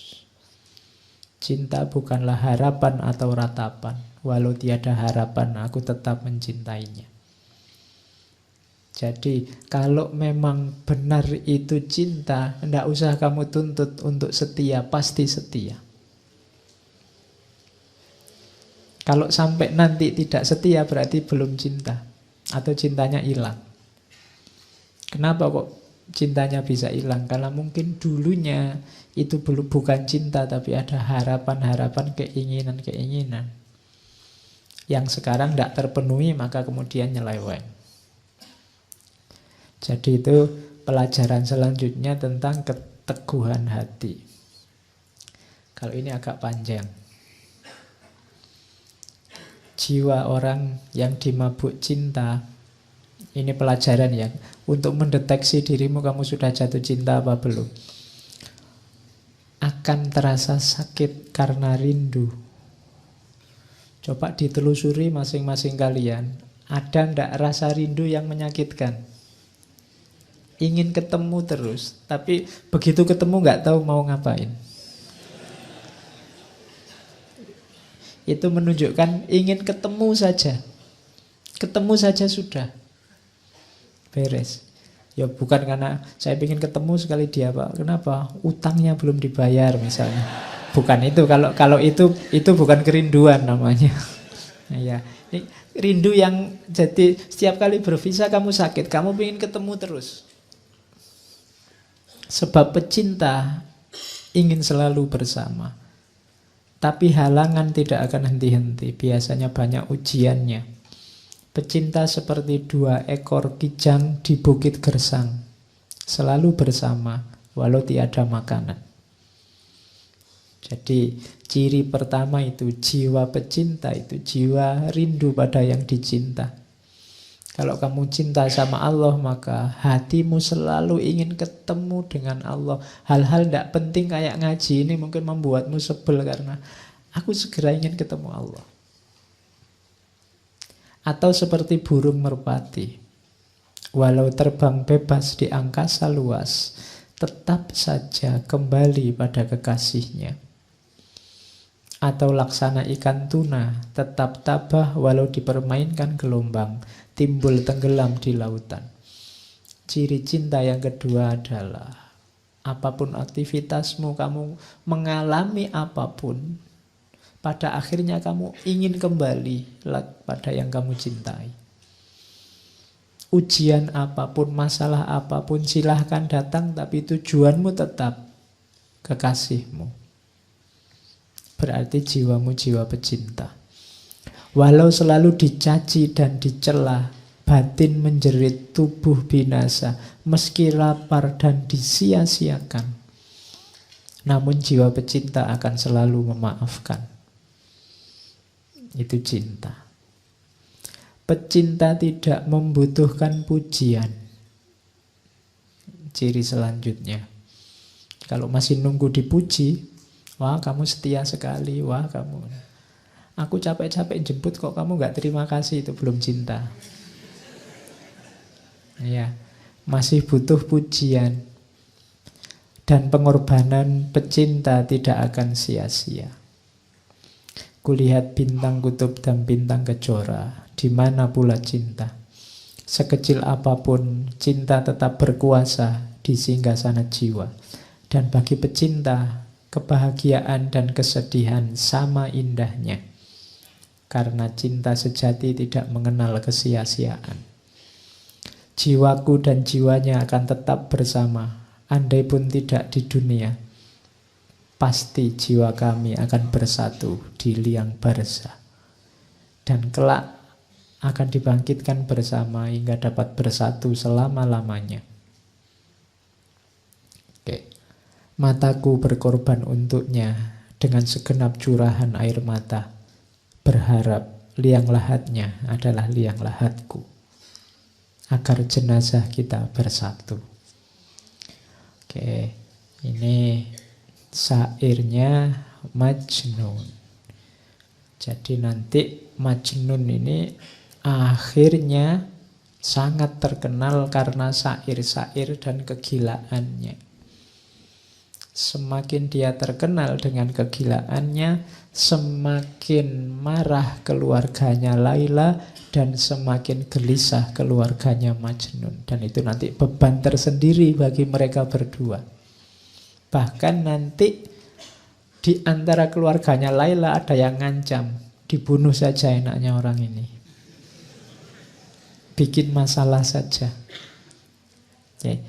Cinta bukanlah harapan atau ratapan. Walau tiada harapan, aku tetap mencintainya. Jadi kalau memang benar itu cinta, tidak usah kamu tuntut untuk setia, pasti setia. Kalau sampai nanti tidak setia berarti belum cinta, atau cintanya hilang. Kenapa kok cintanya bisa hilang? Karena mungkin dulunya itu bukan cinta, tapi ada harapan-harapan, keinginan-keinginan yang sekarang tidak terpenuhi, maka kemudian nyeleweng. Jadi itu pelajaran selanjutnya tentang keteguhan hati. Kalau ini agak panjang. Jiwa orang yang dimabuk cinta, ini pelajaran ya, untuk mendeteksi dirimu kamu sudah jatuh cinta apa belum. Akan terasa sakit karena rindu. Coba ditelusuri masing-masing kalian. Ada ndak rasa rindu yang menyakitkan? Ingin ketemu terus, tapi begitu ketemu nggak tahu mau ngapain. Itu menunjukkan ingin ketemu saja. Ketemu saja sudah beres. Ya bukan karena saya ingin ketemu sekali dia Pak. Kenapa? Utangnya belum dibayar misalnya. Bukan itu. Kalau itu bukan kerinduan namanya. Nah, ya, ini rindu yang jadi setiap kali bervisa kamu sakit, kamu ingin ketemu terus. Sebab pecinta ingin selalu bersama. Tapi halangan tidak akan henti-henti. Biasanya banyak ujiannya. Pecinta seperti dua ekor kijang di bukit gersang. Selalu bersama, walau tiada makanan. Jadi ciri pertama itu jiwa pecinta, itu jiwa rindu pada yang dicinta. Kalau kamu cinta sama Allah, maka hatimu selalu ingin ketemu dengan Allah. Hal-hal tidak penting kayak ngaji ini mungkin membuatmu sebel karena aku segera ingin ketemu Allah. Atau seperti burung merpati, walau terbang bebas di angkasa luas, tetap saja kembali pada kekasihnya. Atau laksana ikan tuna, tetap tabah walau dipermainkan gelombang, timbul tenggelam di lautan. Ciri cinta yang kedua adalah apapun aktivitasmu, kamu mengalami apapun, pada akhirnya kamu ingin kembali pada yang kamu cintai. Ujian apapun, masalah apapun, silahkan datang, tapi tujuanmu tetap kekasihmu. Berarti jiwamu jiwa pecinta. Walau selalu dicaci dan dicela, batin menjerit, tubuh binasa, meski lapar dan disia-siakan, namun jiwa pecinta akan selalu memaafkan. Itu cinta. Pecinta tidak membutuhkan pujian. Ciri selanjutnya, kalau masih nunggu dipuji, wah kamu setia sekali, wah kamu, aku capek-capek jemput kok kamu gak terima kasih, itu belum cinta. Ya, masih butuh pujian. Dan pengorbanan pecinta tidak akan sia-sia. Kulihat bintang kutub dan bintang kejora, di mana pula cinta. Sekecil apapun, cinta tetap berkuasa di singgasana jiwa. Dan bagi pecinta, kebahagiaan dan kesedihan sama indahnya. Karena cinta sejati tidak mengenal kesia-siaan. Jiwaku dan jiwanya akan tetap bersama, andai pun tidak di dunia. Pasti jiwa kami akan bersatu di liang barza. Dan kelak akan dibangkitkan bersama hingga dapat bersatu selama-lamanya. Oke. Mataku berkorban untuknya dengan segenap curahan air mata. Berharap liang lahatnya adalah liang lahatku, agar jenazah kita bersatu. Oke, ini syairnya Majnun. Jadi nanti Majnun ini akhirnya sangat terkenal karena syair-syair dan kegilaannya. Semakin dia terkenal dengan kegilaannya, semakin marah keluarganya Laila dan semakin gelisah keluarganya Majnun. Dan itu nanti beban tersendiri bagi mereka berdua. Bahkan nanti di antara keluarganya Laila ada yang ngancam, dibunuh saja enaknya orang ini. Bikin masalah saja. Oke.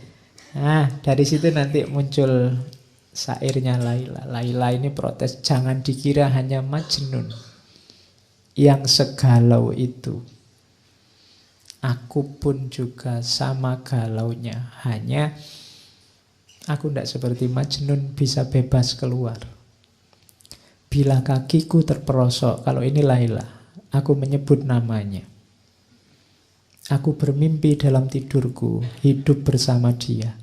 Nah, dari situ nanti muncul syairnya Laila. Laila ini protes, jangan dikira hanya Majnun yang segalau itu. Aku pun juga sama galaunya, hanya aku tidak seperti Majnun bisa bebas keluar. Bila kakiku terperosok, kalau ini Laila, aku menyebut namanya. Aku bermimpi dalam tidurku, hidup bersama dia.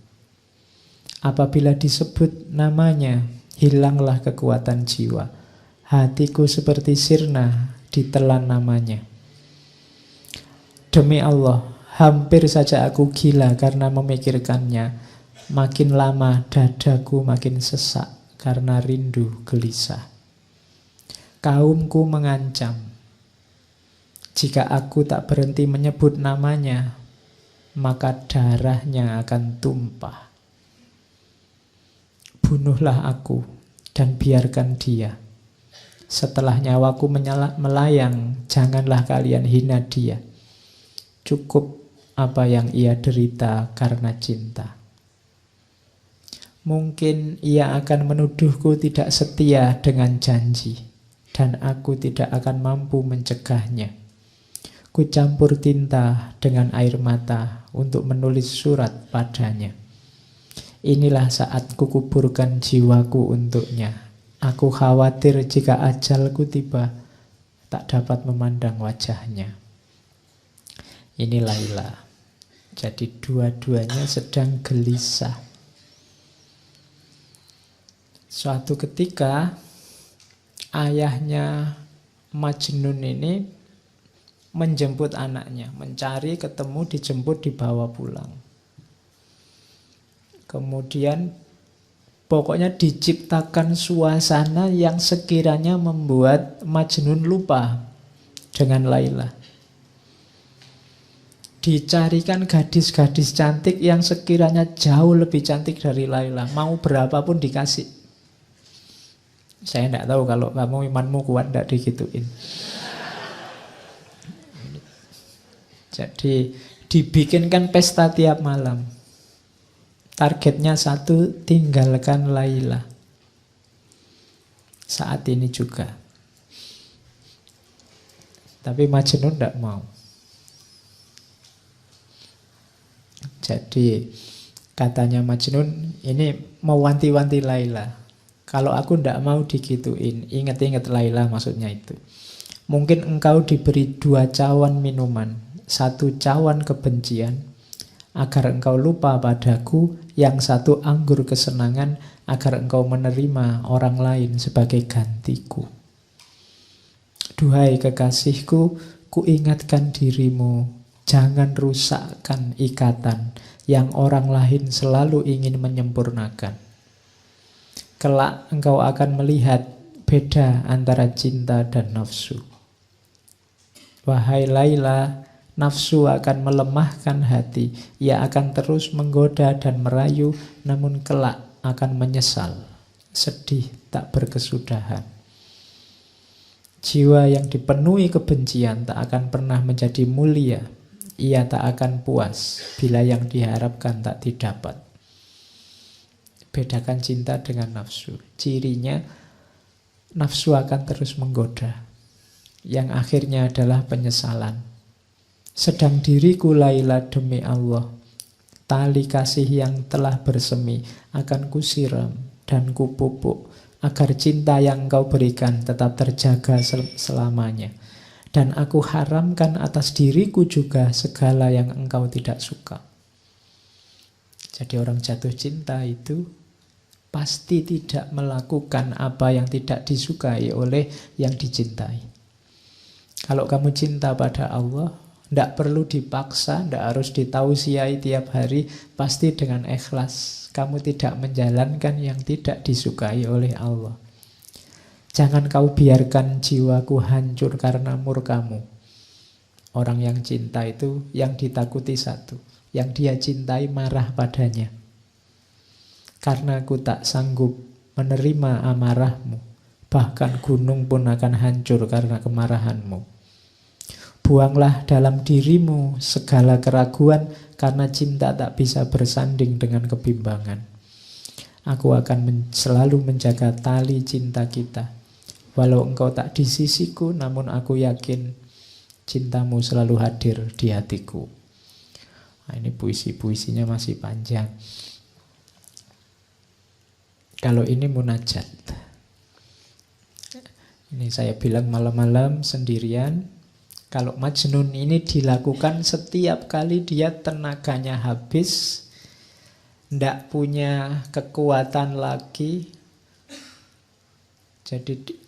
Apabila disebut namanya, hilanglah kekuatan jiwa. Hatiku seperti sirna ditelan namanya. Demi Allah, hampir saja aku gila karena memikirkannya. Makin lama dadaku makin sesak karena rindu gelisah. Kaumku mengancam, jika aku tak berhenti menyebut namanya, maka darahnya akan tumpah. Bunuhlah aku dan biarkan dia. Setelah nyawaku melayang, janganlah kalian hina dia. Cukup apa yang ia derita karena cinta. Mungkin ia akan menuduhku tidak setia dengan janji, dan aku tidak akan mampu mencegahnya. Ku campur tinta dengan air mata untuk menulis surat padanya. Inilah saat kukuburkan jiwaku untuknya. Aku khawatir jika ajalku tiba, tak dapat memandang wajahnya. Ini Laila. Jadi dua-duanya sedang gelisah. Suatu ketika ayahnya Majnun ini menjemput anaknya, mencari, ketemu, dijemput, dibawa pulang. Kemudian pokoknya diciptakan suasana yang sekiranya membuat Majnun lupa dengan Laila. Dicarikan gadis-gadis cantik yang sekiranya jauh lebih cantik dari Laila. Mau berapapun dikasih. Saya tidak tahu kalau kamu imanmu kuat tidak digituin. Jadi dibikinkan pesta tiap malam. Targetnya satu, tinggalkan Laila. Saat ini juga. Tapi Majnun tidak mau. Jadi katanya Majnun ini mewanti-wanti Laila. Kalau aku tidak mau digituin, ingat-ingat Laila maksudnya itu. Mungkin engkau diberi 2 cawan minuman, 1 cawan kebencian, agar engkau lupa padaku, yang 1 anggur kesenangan, agar engkau menerima orang lain sebagai gantiku. Duhai kekasihku, kuingatkan dirimu, jangan rusakkan ikatan yang orang lain selalu ingin menyempurnakan. Kelak engkau akan melihat beda antara cinta dan nafsu. Wahai Laila, nafsu akan melemahkan hati. Ia akan terus menggoda dan merayu, namun kelak akan menyesal, sedih tak berkesudahan. Jiwa yang dipenuhi kebencian tak akan pernah menjadi mulia. Ia tak akan puas bila yang diharapkan tak didapat. Bedakan cinta dengan nafsu. Cirinya, nafsu akan terus menggoda, yang akhirnya adalah penyesalan. Sedang diriku Laila demi Allah, tali kasih yang telah bersemi akan kusiram dan kupupuk, agar cinta yang kau berikan tetap terjaga selamanya. Dan aku haramkan atas diriku juga segala yang engkau tidak suka. Jadi orang jatuh cinta itu pasti tidak melakukan apa yang tidak disukai oleh yang dicintai. Kalau kamu cinta pada Allah, tidak perlu dipaksa, tidak harus ditausiai tiap hari, pasti dengan ikhlas. Kamu tidak menjalankan yang tidak disukai oleh Allah. Jangan kau biarkan jiwaku hancur karena murkamu. Orang yang cinta itu yang ditakuti satu, yang dia cintai marah padanya. Karena aku tak sanggup menerima amarahmu, bahkan gunung pun akan hancur karena kemarahanmu. Buanglah dalam dirimu segala keraguan, karena cinta tak bisa bersanding dengan kebimbangan. Aku akan selalu menjaga tali cinta kita. Walau engkau tak di sisiku, namun aku yakin cintamu selalu hadir di hatiku. Nah, ini puisi-puisinya masih panjang. Kalau ini munajat. Ini saya bilang malam-malam sendirian. Kalau Majnun ini dilakukan setiap kali dia tenaganya habis, ndak punya kekuatan lagi. Jadi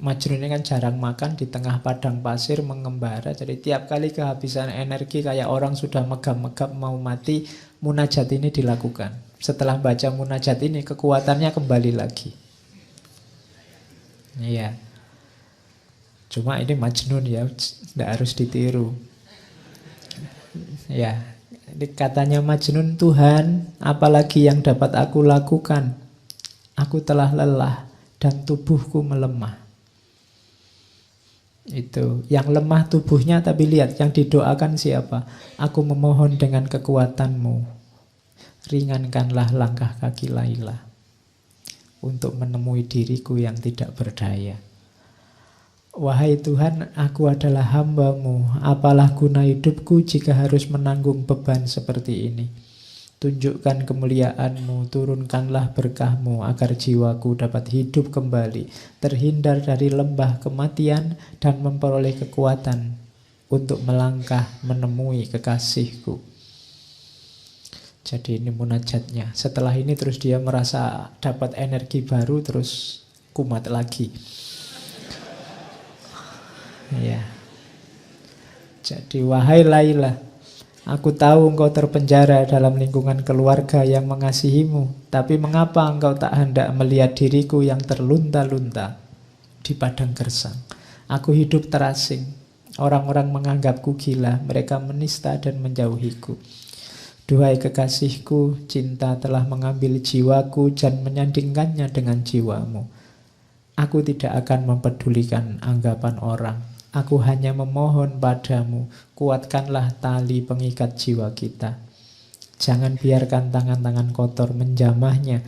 Majnun ini kan jarang makan di tengah padang pasir mengembara. Jadi tiap kali kehabisan energi kayak orang sudah megap-megap mau mati, munajat ini dilakukan. Setelah baca munajat ini kekuatannya kembali lagi. Iya. Cuma ini Majnun ya, tidak harus ditiru. Ya, ini katanya Majnun, Tuhan, apalagi yang dapat aku lakukan? Aku telah lelah dan tubuhku melemah. Itu, yang lemah tubuhnya, tapi lihat yang didoakan siapa? Aku memohon dengan kekuatanmu, ringankanlah langkah kaki Laila untuk menemui diriku yang tidak berdaya. Wahai Tuhan, aku adalah hamba-Mu. Apalah guna hidupku jika harus menanggung beban seperti ini? Tunjukkan kemuliaan-Mu, turunkanlah berkah-Mu agar jiwaku dapat hidup kembali, terhindar dari lembah kematian dan memperoleh kekuatan untuk melangkah menemui kekasihku. Jadi ini munajatnya. Setelah ini terus dia merasa dapat energi baru, terus kumat lagi. Ya. Jadi wahai Laila, aku tahu engkau terpenjara dalam lingkungan keluarga yang mengasihimu, tapi mengapa engkau tak hendak melihat diriku yang terlunta-lunta di padang gersang? Aku hidup terasing, orang-orang menganggapku gila, mereka menista dan menjauhiku. Duhai kekasihku, cinta telah mengambil jiwaku dan menyandingkannya dengan jiwamu. Aku tidak akan mempedulikan anggapan orang. Aku hanya memohon padamu, kuatkanlah tali pengikat jiwa kita. Jangan biarkan tangan-tangan kotor menjamahnya.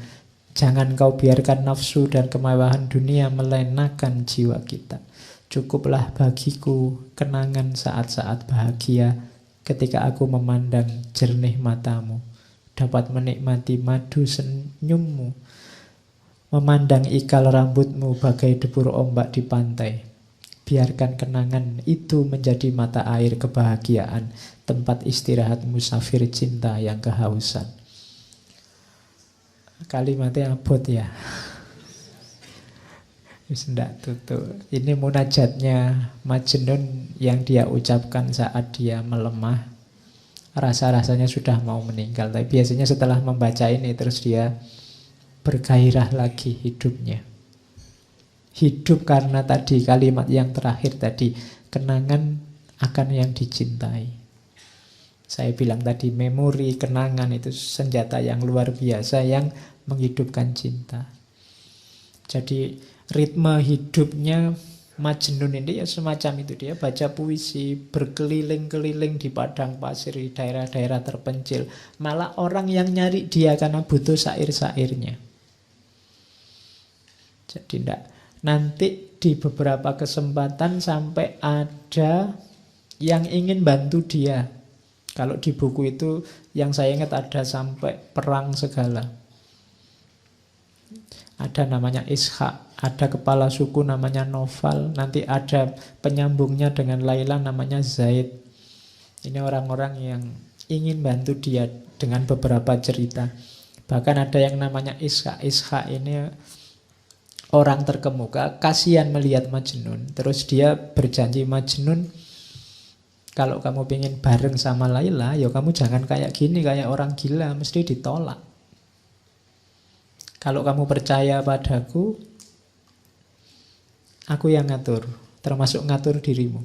Jangan kau biarkan nafsu dan kemewahan dunia melenakan jiwa kita. Cukuplah bagiku kenangan saat-saat bahagia ketika aku memandang jernih matamu, dapat menikmati madu senyummu, memandang ikal rambutmu bagai debur ombak di pantai. Biarkan kenangan itu menjadi mata air kebahagiaan, tempat istirahat musafir cinta yang kehausan. Kalimatnya abot ya. Ndak tutup. Ini munajatnya Majnun yang dia ucapkan saat dia melemah. Rasa-rasanya sudah mau meninggal. Tapi biasanya setelah membaca ini terus dia bergairah lagi hidupnya. Hidup karena tadi kalimat yang terakhir tadi, kenangan akan yang dicintai. Saya bilang tadi memori, kenangan itu senjata yang luar biasa yang menghidupkan cinta. Jadi ritme hidupnya Majnun ini ya semacam itu. Dia baca puisi, berkeliling-keliling di padang pasir, di daerah-daerah terpencil. Malah orang yang nyari dia karena butuh syair-syairnya. Jadi nanti di beberapa kesempatan sampai ada yang ingin bantu dia. Kalau di buku itu yang saya ingat ada sampai perang segala. Ada namanya Ishak, ada kepala suku namanya Noval, nanti ada penyambungnya dengan Laila namanya Zaid. Ini orang-orang yang ingin bantu dia dengan beberapa cerita. Bahkan ada yang namanya Ishak. Ishak ini orang terkemuka, kasihan melihat Majnun. Terus dia berjanji, Majnun, kalau kamu pengen bareng sama Laila, ya kamu jangan kayak gini, kayak orang gila, mesti ditolak. Kalau kamu percaya padaku, aku yang ngatur, termasuk ngatur dirimu.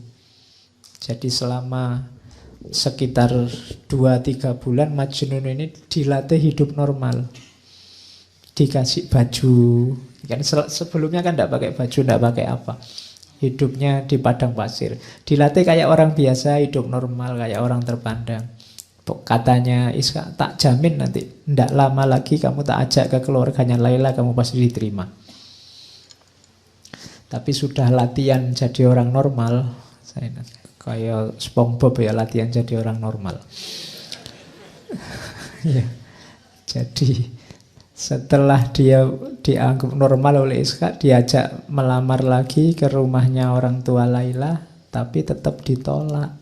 Jadi selama sekitar 2-3 bulan Majnun ini dilatih hidup normal. Dikasih baju, kan sebelumnya kan tidak pakai baju, tidak pakai apa. Hidupnya di padang pasir. Dilatih kayak orang biasa, hidup normal, kayak orang terpandang. Katanya Iska, tak jamin nanti tidak lama lagi kamu tak ajak ke keluarganya Laila, kamu pasti diterima. Tapi sudah latihan jadi orang normal. Saya kayak SpongeBob ya, latihan jadi orang normal. Ya. Jadi setelah dia dianggap normal oleh Iska, diajak melamar lagi ke rumahnya orang tua Laila, tapi tetap ditolak.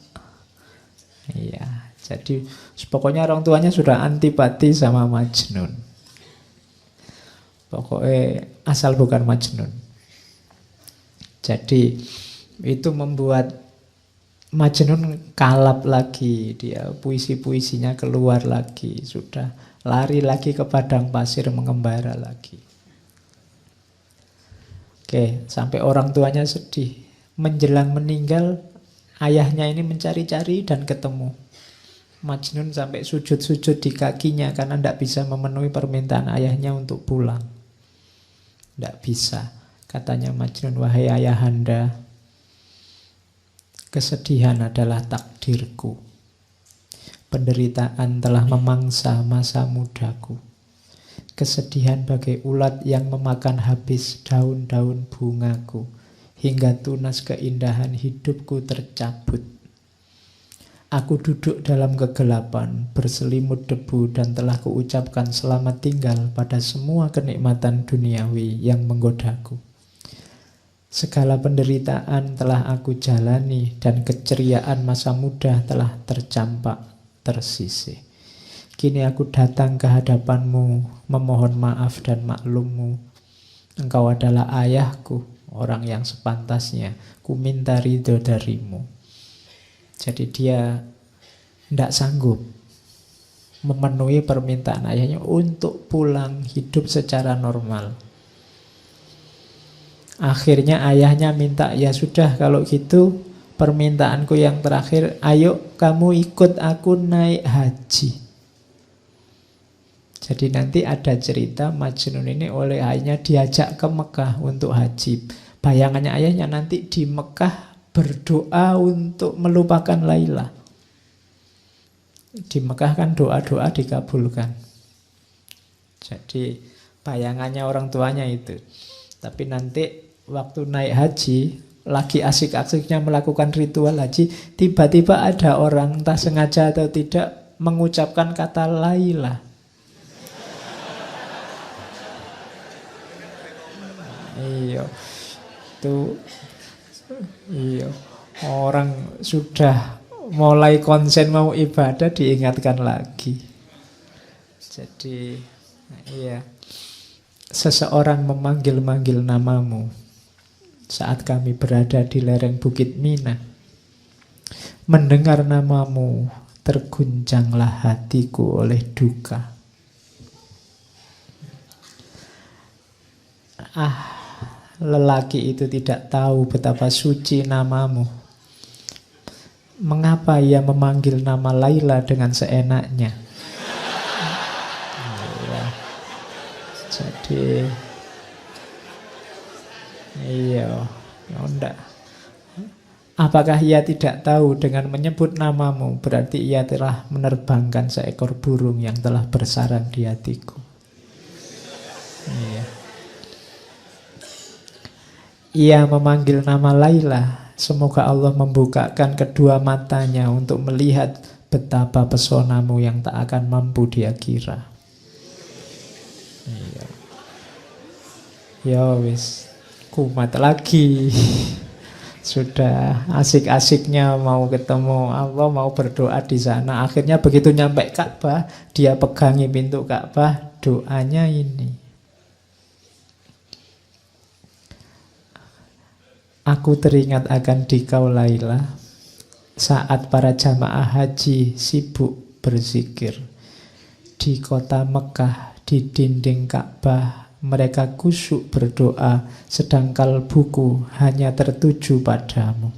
Iya. Jadi pokoknya orang tuanya sudah antipati sama Majnun. Pokoknya asal bukan Majnun. Jadi itu membuat Majnun kalap lagi. Dia puisi-puisinya keluar lagi. Sudah lari lagi ke padang pasir mengembara lagi. Oke, sampai orang tuanya sedih. Menjelang meninggal, ayahnya ini mencari-cari dan ketemu. Majnun sampai sujud-sujud di kakinya karena tidak bisa memenuhi permintaan ayahnya untuk pulang. Tidak bisa. Katanya Majnun, wahai ayahanda, kesedihan adalah takdirku. Penderitaan telah memangsa masa mudaku. Kesedihan bagai ulat yang memakan habis daun-daun bungaku, hingga tunas keindahan hidupku tercabut. Aku duduk dalam kegelapan, berselimut debu, dan telah kuucapkan selamat tinggal pada semua kenikmatan duniawi yang menggodaku. Segala penderitaan telah aku jalani, dan keceriaan masa muda telah tercampak, tersisih. Kini aku datang ke hadapanmu, memohon maaf dan maklummu. Engkau adalah ayahku, orang yang sepantasnya ku minta ridho darimu. Jadi dia tidak sanggup memenuhi permintaan ayahnya untuk pulang hidup secara normal. Akhirnya ayahnya minta, ya sudah kalau gitu permintaanku yang terakhir, ayo kamu ikut aku naik haji. Jadi nanti ada cerita Majnun ini oleh ayahnya diajak ke Mekah untuk haji. Bayangannya ayahnya nanti di Mekah berdoa untuk melupakan Laila. Di Mekah kan doa-doa dikabulkan. Jadi bayangannya orang tuanya itu. Tapi nanti waktu naik haji, lagi asik-asiknya melakukan ritual haji, tiba-tiba ada orang entah sengaja atau tidak mengucapkan kata Laila. Iya. Itu iya. Orang sudah mulai konsen mau ibadah diingatkan lagi. Jadi iya. Seseorang memanggil-manggil namamu saat kami berada di lereng Bukit Mina. Mendengar namamu, terguncanglah hatiku oleh duka. Lelaki itu tidak tahu betapa suci namamu. Mengapa ia memanggil nama Laila dengan seenaknya? Ya. Jadi iya, enggak. Apakah ia tidak tahu dengan menyebut namamu berarti ia telah menerbangkan seekor burung yang telah bersarang di hatiku? Iya. Ia memanggil nama Laila. Semoga Allah membukakan kedua matanya untuk melihat betapa pesonamu yang tak akan mampu dia kira. Iya. Ya wis, kumat lagi. Sudah asik-asiknya mau ketemu Allah, mau berdoa di sana. Akhirnya begitu nyampe Ka'bah, dia pegangi pintu Ka'bah, doanya ini. Aku teringat akan dikau Laila saat para jamaah haji sibuk berzikir. Di kota Mekah, di dinding Ka'bah, mereka kusyuk berdoa, sedang kalbuku hanya tertuju padamu.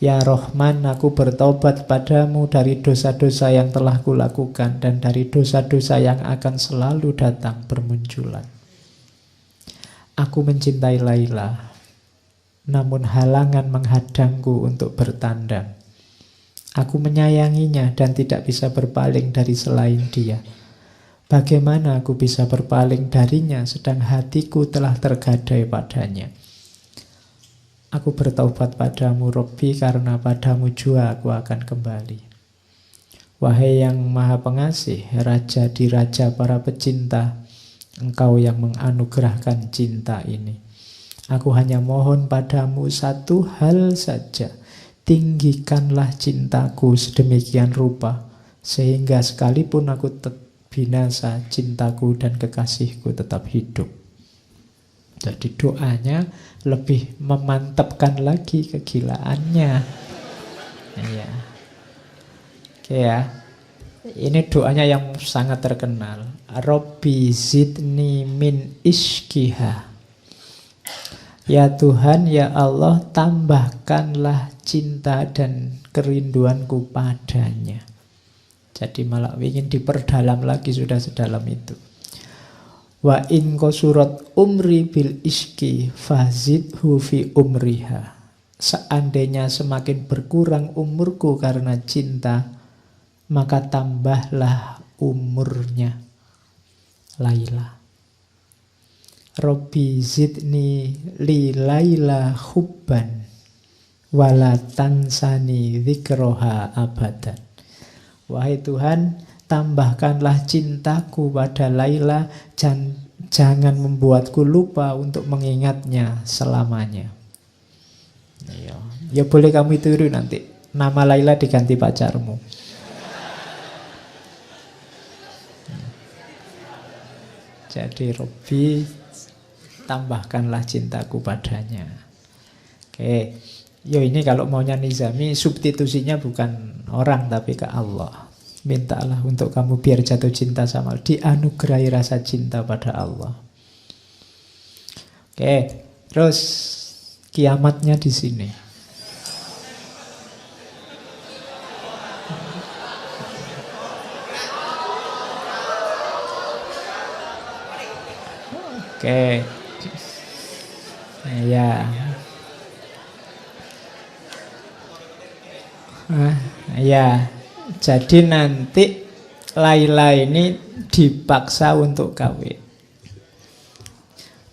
Ya Rahman, aku bertobat padamu dari dosa-dosa yang telah kulakukan dan dari dosa-dosa yang akan selalu datang bermunculan. Aku mencintai Laila, namun halangan menghadangku untuk bertandang. Aku menyayanginya dan tidak bisa berpaling dari selain dia. Bagaimana aku bisa berpaling darinya sedang hatiku telah tergadai padanya? Aku bertaubat padamu Robbi, karena padamu jua aku akan kembali. Wahai yang maha pengasih, raja di raja para pecinta, engkau yang menganugerahkan cinta ini. Aku hanya mohon padamu satu hal saja. Tinggikanlah cintaku sedemikian rupa, sehingga sekalipun aku binasa, cintaku dan kekasihku tetap hidup. Jadi doanya lebih memantapkan lagi kegilaannya. Iya. Oke ya. Ini doanya yang sangat terkenal. Robbi zidni min ishkiha. Ya Tuhan, ya Allah, tambahkanlah cinta dan kerinduanku padanya. Jadi malah ingin diperdalam lagi, sudah sedalam itu. Wa in qasurat umri bil iski fazidhu fi umriha. Seandainya semakin berkurang umurku karena cinta, maka tambahlah umurnya Laila. Robbi zidni li Laila hubban wala tansani dzikroha abadan. Wahai Tuhan, tambahkanlah cintaku pada Laila, jangan membuatku lupa untuk mengingatnya selamanya. Ya boleh kamu tiru nanti, nama Laila diganti pacarmu. Jadi Robbi, tambahkanlah cintaku padanya. Oke, Yo ini kalau maunya Nizami, substitusinya bukan orang tapi ke Allah. Mintalah untuk kamu biar jatuh cinta sama Allah, dianugerahi rasa cinta pada Allah. Oke, terus kiamatnya di sini. Oke, ya, ya. Jadi nanti Laila ini dipaksa untuk kawin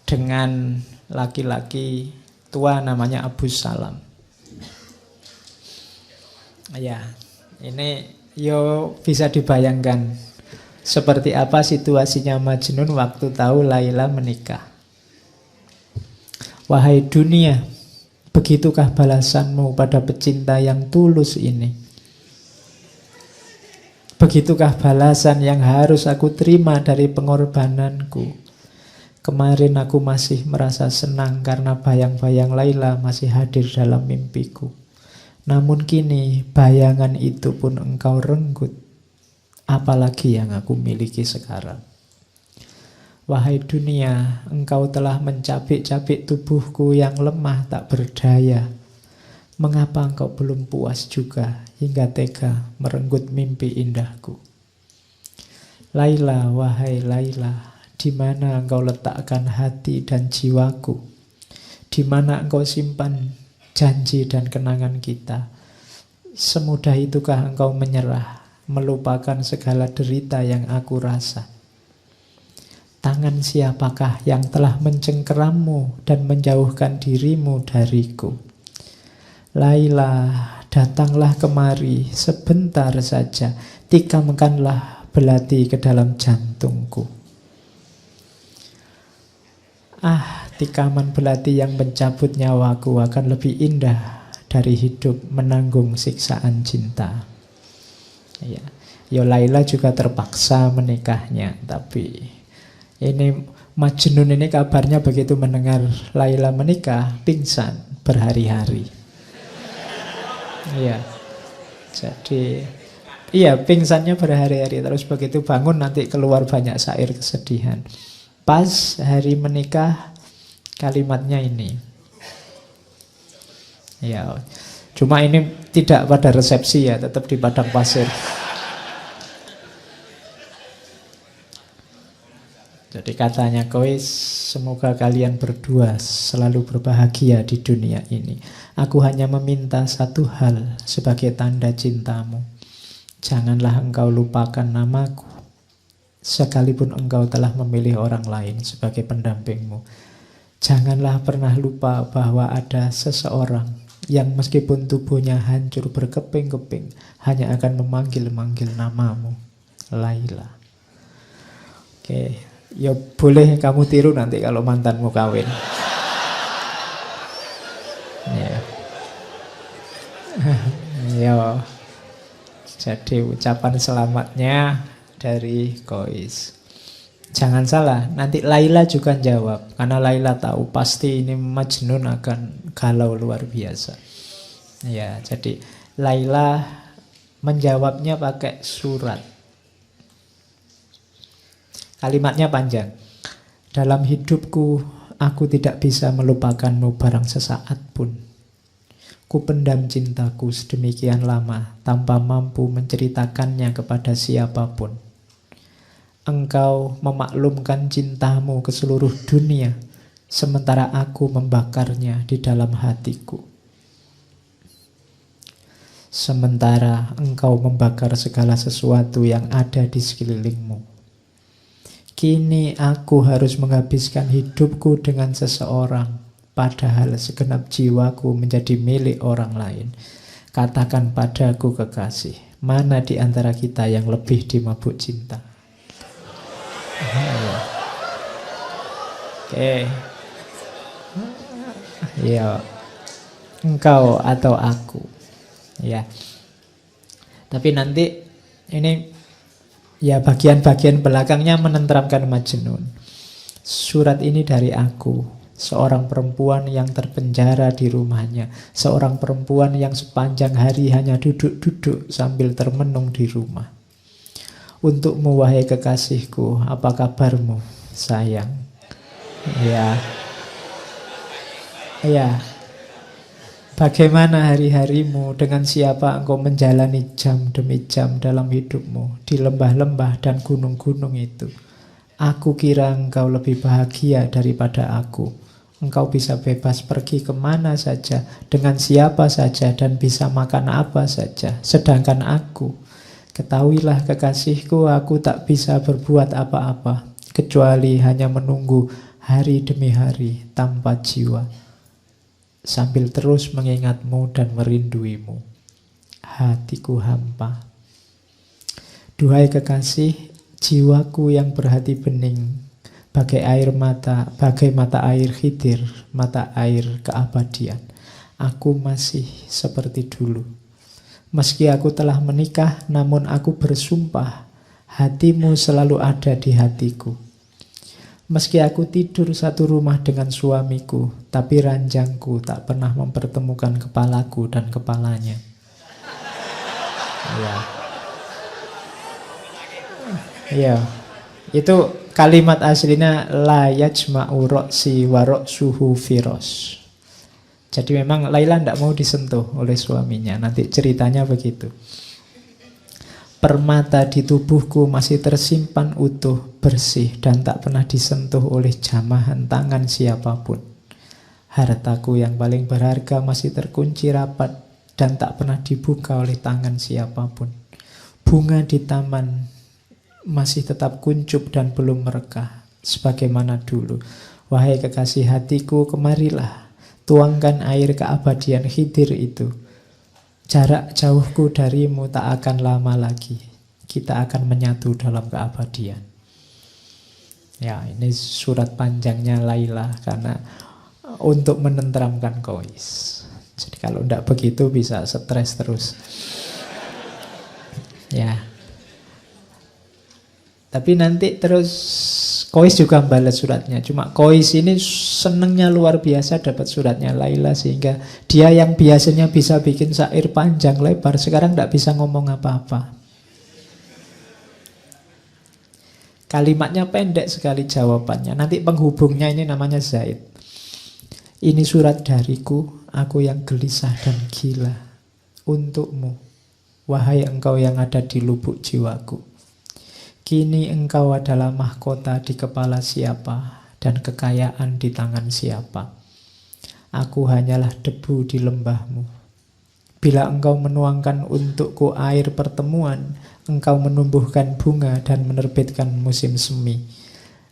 dengan laki-laki tua namanya Abu Salam. Ya, ini yo bisa dibayangkan seperti apa situasinya Majnun waktu tahu Laila menikah. Wahai dunia, begitukah balasanmu pada pecinta yang tulus ini? Begitukah balasan yang harus aku terima dari pengorbananku? Kemarin aku masih merasa senang karena bayang-bayang Laila masih hadir dalam mimpiku. Namun kini bayangan itu pun engkau renggut. Apalagi yang aku miliki sekarang. Wahai dunia, engkau telah mencabik-cabik tubuhku yang lemah tak berdaya. Mengapa engkau belum puas juga hingga tega merenggut mimpi indahku? Laila, wahai Laila, di mana engkau letakkan hati dan jiwaku? Di mana engkau simpan janji dan kenangan kita? Semudah itukah engkau menyerah, melupakan segala derita yang aku rasa? Tangan siapakah yang telah mencengkerammu dan menjauhkan dirimu dariku? Laila, datanglah kemari sebentar saja, tikamkanlah belati ke dalam jantungku. Tikaman belati yang mencabut nyawaku akan lebih indah dari hidup menanggung siksaan cinta. Ya, yo Laila juga terpaksa menikahnya, tapi ini Majnun ini kabarnya begitu mendengar Laila menikah, pingsan berhari-hari. Iya. Jadi iya, pingsannya berhari-hari. Terus begitu bangun nanti keluar banyak syair kesedihan. Pas hari menikah kalimatnya ini. Ya, cuma ini tidak pada resepsi ya, tetap di padang pasir. Jadi katanya, Kois, semoga kalian berdua selalu berbahagia di dunia ini. Aku hanya meminta satu hal sebagai tanda cintamu. Janganlah engkau lupakan namaku, sekalipun engkau telah memilih orang lain sebagai pendampingmu. Janganlah pernah lupa bahwa ada seseorang yang meskipun tubuhnya hancur berkeping-keping, hanya akan memanggil-manggil namamu, Laila. Oke, ya boleh kamu tiru nanti kalau mantanmu kawin. Ya. Ya. Jadi ucapan selamatnya dari Kois. Jangan salah, nanti Laila juga jawab. Karena Laila tahu pasti ini Majnun akan galau luar biasa. Ya, jadi Laila menjawabnya pakai surat. Kalimatnya panjang. Dalam hidupku, aku tidak bisa melupakanmu barang sesaat pun. Ku pendam cintaku sedemikian lama tanpa mampu menceritakannya kepada siapapun. Engkau memaklumkan cintamu ke seluruh dunia, sementara aku membakarnya di dalam hatiku. Sementara engkau membakar segala sesuatu yang ada di sekelilingmu. Kini aku harus menghabiskan hidupku dengan seseorang, padahal segenap jiwaku menjadi milik orang lain. Katakan padaku kekasih, mana di antara kita yang lebih dimabuk cinta? Oke. Ya, engkau atau aku. Ya. Tapi nanti ini ya bagian-bagian belakangnya menenteramkan Majnun. Surat ini dari aku. Seorang perempuan yang terpenjara di rumahnya. Seorang perempuan yang sepanjang hari hanya duduk-duduk sambil termenung di rumah. Untukmu wahai kekasihku, apa kabarmu sayang? Ya, ya. Bagaimana hari-harimu? Dengan siapa engkau menjalani jam demi jam dalam hidupmu di lembah-lembah dan gunung-gunung itu? Aku kira engkau lebih bahagia daripada aku. Engkau bisa bebas pergi kemana saja, dengan siapa saja, dan bisa makan apa saja. Sedangkan aku, ketahuilah kekasihku, aku tak bisa berbuat apa-apa, kecuali hanya menunggu hari demi hari tanpa jiwa, sambil terus mengingatmu dan merinduimu. Hatiku hampa. Duhai kekasih, jiwaku yang berhati bening, bagai mata air Khidir, mata air keabadian. Aku masih seperti dulu. Meski aku telah menikah, namun aku bersumpah, hatimu selalu ada di hatiku. Meski aku tidur satu rumah dengan suamiku, tapi ranjangku tak pernah mempertemukan kepalaku dan kepalanya. Ya. Ya. Itu kalimat aslinya la yajma'u ra'si wa ra'suhu firos. Jadi memang Laila tidak mau disentuh oleh suaminya. Nanti ceritanya begitu. Permata di tubuhku masih tersimpan utuh, bersih, dan tak pernah disentuh oleh jamahan tangan siapapun. Hartaku yang paling berharga masih terkunci rapat dan tak pernah dibuka oleh tangan siapapun. Bunga di taman masih tetap kuncup dan belum merekah sebagaimana dulu. Wahai kekasih hatiku, kemarilah, tuangkan air keabadian Khidir itu. Jarak jauhku darimu tak akan lama lagi. Kita akan menyatu dalam keabadian. Ya, ini surat panjangnya Laila karena untuk menenteramkan Qais. Jadi kalau tidak begitu bisa stres terus. Ya. Tapi nanti terus Qais juga balas suratnya. Cuma Qais ini senengnya luar biasa dapat suratnya Laila, sehingga dia yang biasanya bisa bikin syair panjang lebar sekarang tidak bisa ngomong apa-apa. Kalimatnya pendek sekali jawabannya. Nanti penghubungnya ini namanya Zaid. Ini surat dariku, aku yang gelisah dan gila. Untukmu, wahai engkau yang ada di lubuk jiwaku. Kini engkau adalah mahkota di kepala siapa dan kekayaan di tangan siapa. Aku hanyalah debu di lembahmu. Bila engkau menuangkan untukku air pertemuan, engkau menumbuhkan bunga dan menerbitkan musim semi.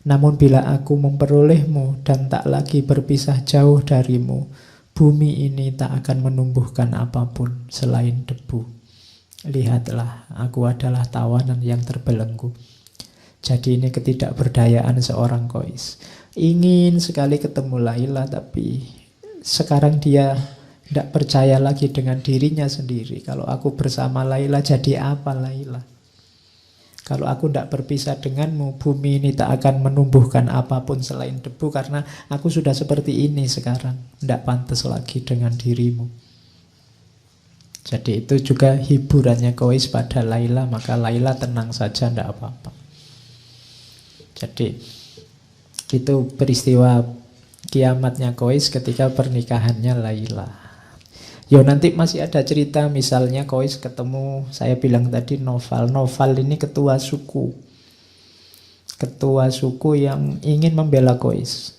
Namun bila aku memperolehmu dan tak lagi berpisah jauh darimu, bumi ini tak akan menumbuhkan apapun selain debu. Lihatlah, aku adalah tawanan yang terbelenggu. Jadi ini ketidakberdayaan seorang Qais. Ingin sekali ketemu Laila, tapi sekarang dia tidak percaya lagi dengan dirinya sendiri. Kalau aku bersama Laila, jadi apa Laila? Kalau aku tidak berpisah denganmu, bumi ini tak akan menumbuhkan apapun selain debu, karena aku sudah seperti ini sekarang. Tidak pantas lagi dengan dirimu. Jadi itu juga hiburannya Qais pada Laila, maka Laila tenang saja, tidak apa-apa. Jadi itu peristiwa kiamatnya Qais ketika pernikahannya Laila. Yo nanti masih ada cerita, misalnya Qais ketemu, saya bilang tadi Noval. Noval ini ketua suku. Ketua suku yang ingin membela Qais.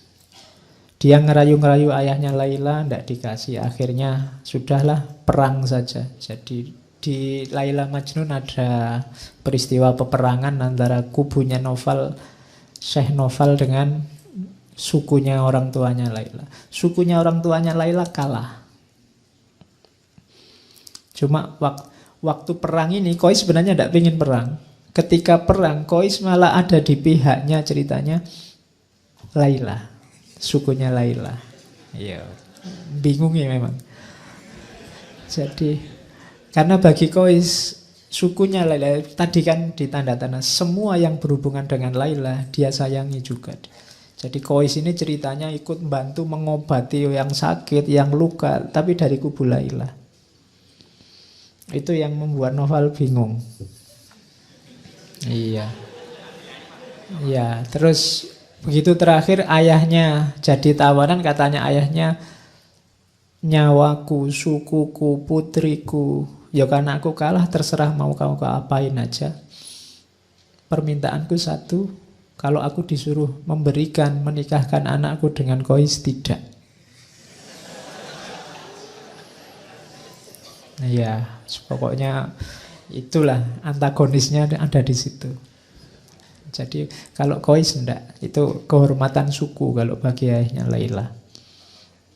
Dia ngerayu-ngerayu ayahnya Laila, tidak dikasih. Akhirnya sudahlah, perang saja. Jadi di Laila Majnun ada peristiwa peperangan antara kubunya Noval, Syekh Noval, dengan sukunya orang tuanya Laila. Sukunya orang tuanya Laila kalah. Cuma waktu perang ini Qais sebenarnya tidak ingin perang. Ketika perang Qais malah ada di pihaknya, ceritanya Laila, sukunya Laila. Iya, bingung ya memang. Jadi karena bagi Qais sukunya Laila tadi kan ditanda-tanda semua yang berhubungan dengan Laila dia sayangi juga. Jadi Kois ini ceritanya ikut membantu mengobati yang sakit, yang luka, tapi dari kubu Laila. Itu yang membuat Novel bingung. Iya. Ya, terus begitu terakhir ayahnya jadi tawanan, katanya ayahnya, nyawaku, sukuku, putriku, ya karena aku kalah terserah mau kamu apain aja. Permintaanku satu, kalau aku disuruh memberikan, menikahkan anakku dengan Kois, tidak. Ya, pokoknya itulah antagonisnya ada di situ. Jadi kalau Kois enggak, itu kehormatan suku kalau bagi ayahnya Laila.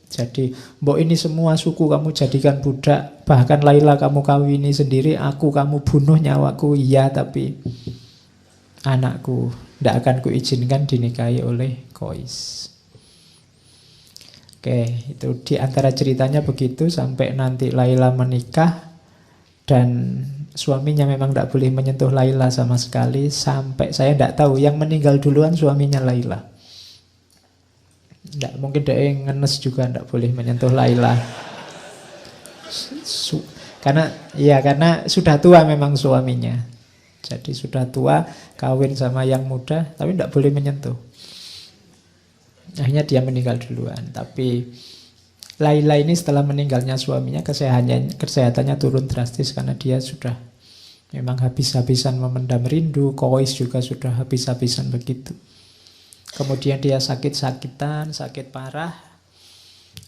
Jadi, mbok ini semua suku kamu jadikan budak, bahkan Laila kamu kawini sendiri, aku kamu bunuh nyawaku, iya, tapi anakku tidak akan kuizinkan dinikahi oleh Kois. Oke, itu di antara ceritanya begitu sampai nanti Laila menikah dan suaminya memang tidak boleh menyentuh Laila sama sekali, sampai saya tidak tahu yang meninggal duluan suaminya Laila. Tidak mungkin dia ngenes juga tidak boleh menyentuh Laila. Karena sudah tua memang suaminya. Jadi sudah tua, kawin sama yang muda, tapi tidak boleh menyentuh. Akhirnya dia meninggal duluan. Tapi Laila ini setelah meninggalnya suaminya, kesehatannya turun drastis karena dia sudah memang habis-habisan memendam rindu. Kois juga sudah habis-habisan begitu. Kemudian dia sakit-sakitan, sakit parah.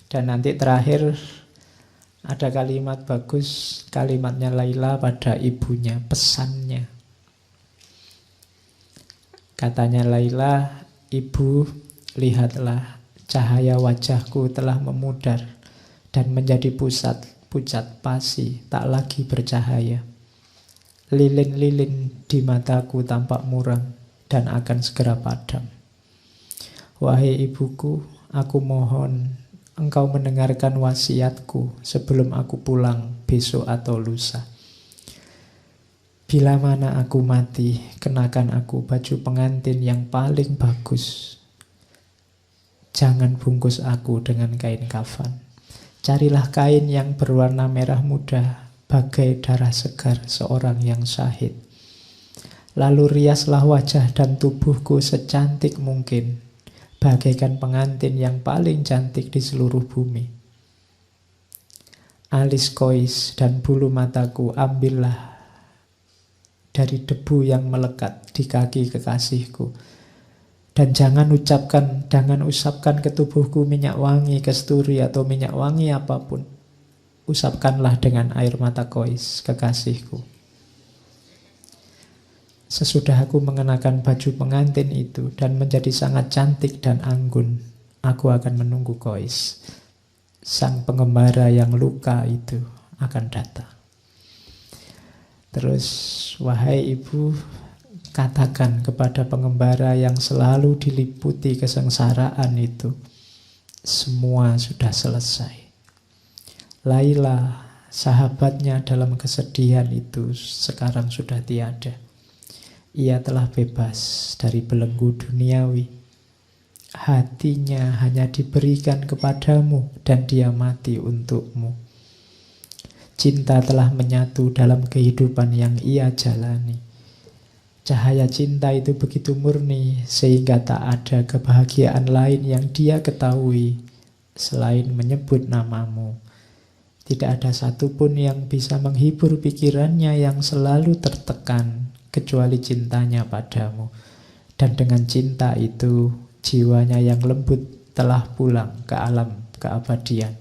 Dan nanti terakhir ada kalimat bagus, kalimatnya Laila pada ibunya, pesannya. Katanya Laila, ibu, lihatlah cahaya wajahku telah memudar dan menjadi pucat pasi, tak lagi bercahaya. Lilin-lilin di mataku tampak muram dan akan segera padam. Wahai ibuku, aku mohon engkau mendengarkan wasiatku sebelum aku pulang besok atau lusa. Bila mana aku mati, kenakan aku baju pengantin yang paling bagus. Jangan bungkus aku dengan kain kafan. Carilah kain yang berwarna merah muda, bagai darah segar seorang yang syahid. Lalu riaslah wajah dan tubuhku secantik mungkin, bagaikan pengantin yang paling cantik di seluruh bumi. Alis Kois dan bulu mataku ambillah dari debu yang melekat di kaki kekasihku. Dan jangan usapkan ke tubuhku minyak wangi kesturi atau minyak wangi apapun. Usapkanlah dengan air mata Kois, kekasihku. Sesudah aku mengenakan baju pengantin itu dan menjadi sangat cantik dan anggun, aku akan menunggu Kois. Sang pengembara yang luka itu akan datang. Terus, wahai ibu, katakan kepada pengembara yang selalu diliputi kesengsaraan itu, semua sudah selesai. Laila, sahabatnya dalam kesedihan itu, sekarang sudah tiada. Ia telah bebas dari belenggu duniawi. Hatinya hanya diberikan kepadamu dan dia mati untukmu. Cinta telah menyatu dalam kehidupan yang ia jalani. Cahaya cinta itu begitu murni sehingga tak ada kebahagiaan lain yang dia ketahui selain menyebut namamu. Tidak ada satupun yang bisa menghibur pikirannya yang selalu tertekan kecuali cintanya padamu. Dan dengan cinta itu, jiwanya yang lembut telah pulang ke alam keabadian.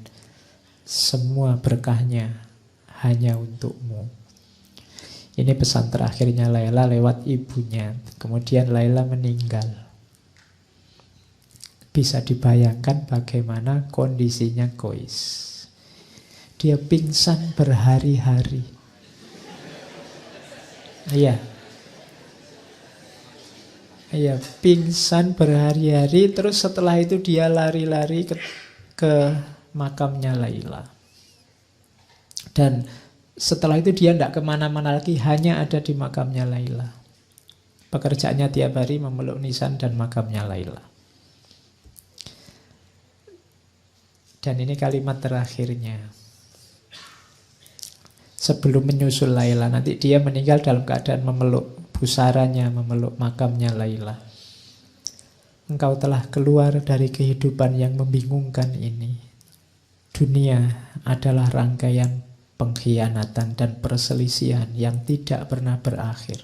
Semua berkahnya hanya untukmu. Ini pesan terakhirnya Laila lewat ibunya. Kemudian Laila meninggal. Bisa dibayangkan bagaimana kondisinya Kois. Dia pingsan berhari-hari. Iya, pingsan berhari-hari. Terus setelah itu dia lari-lari ke makamnya Laila. Dan setelah itu dia tidak kemana-mana lagi, hanya ada di makamnya Laila. Pekerjaannya tiap hari memeluk nisan dan makamnya Laila. Dan ini kalimat terakhirnya. Sebelum menyusul Laila, nanti dia meninggal dalam keadaan memeluk pusaranya, memeluk makamnya Laila. Engkau telah keluar dari kehidupan yang membingungkan ini. Dunia adalah rangkaian pengkhianatan dan perselisihan yang tidak pernah berakhir.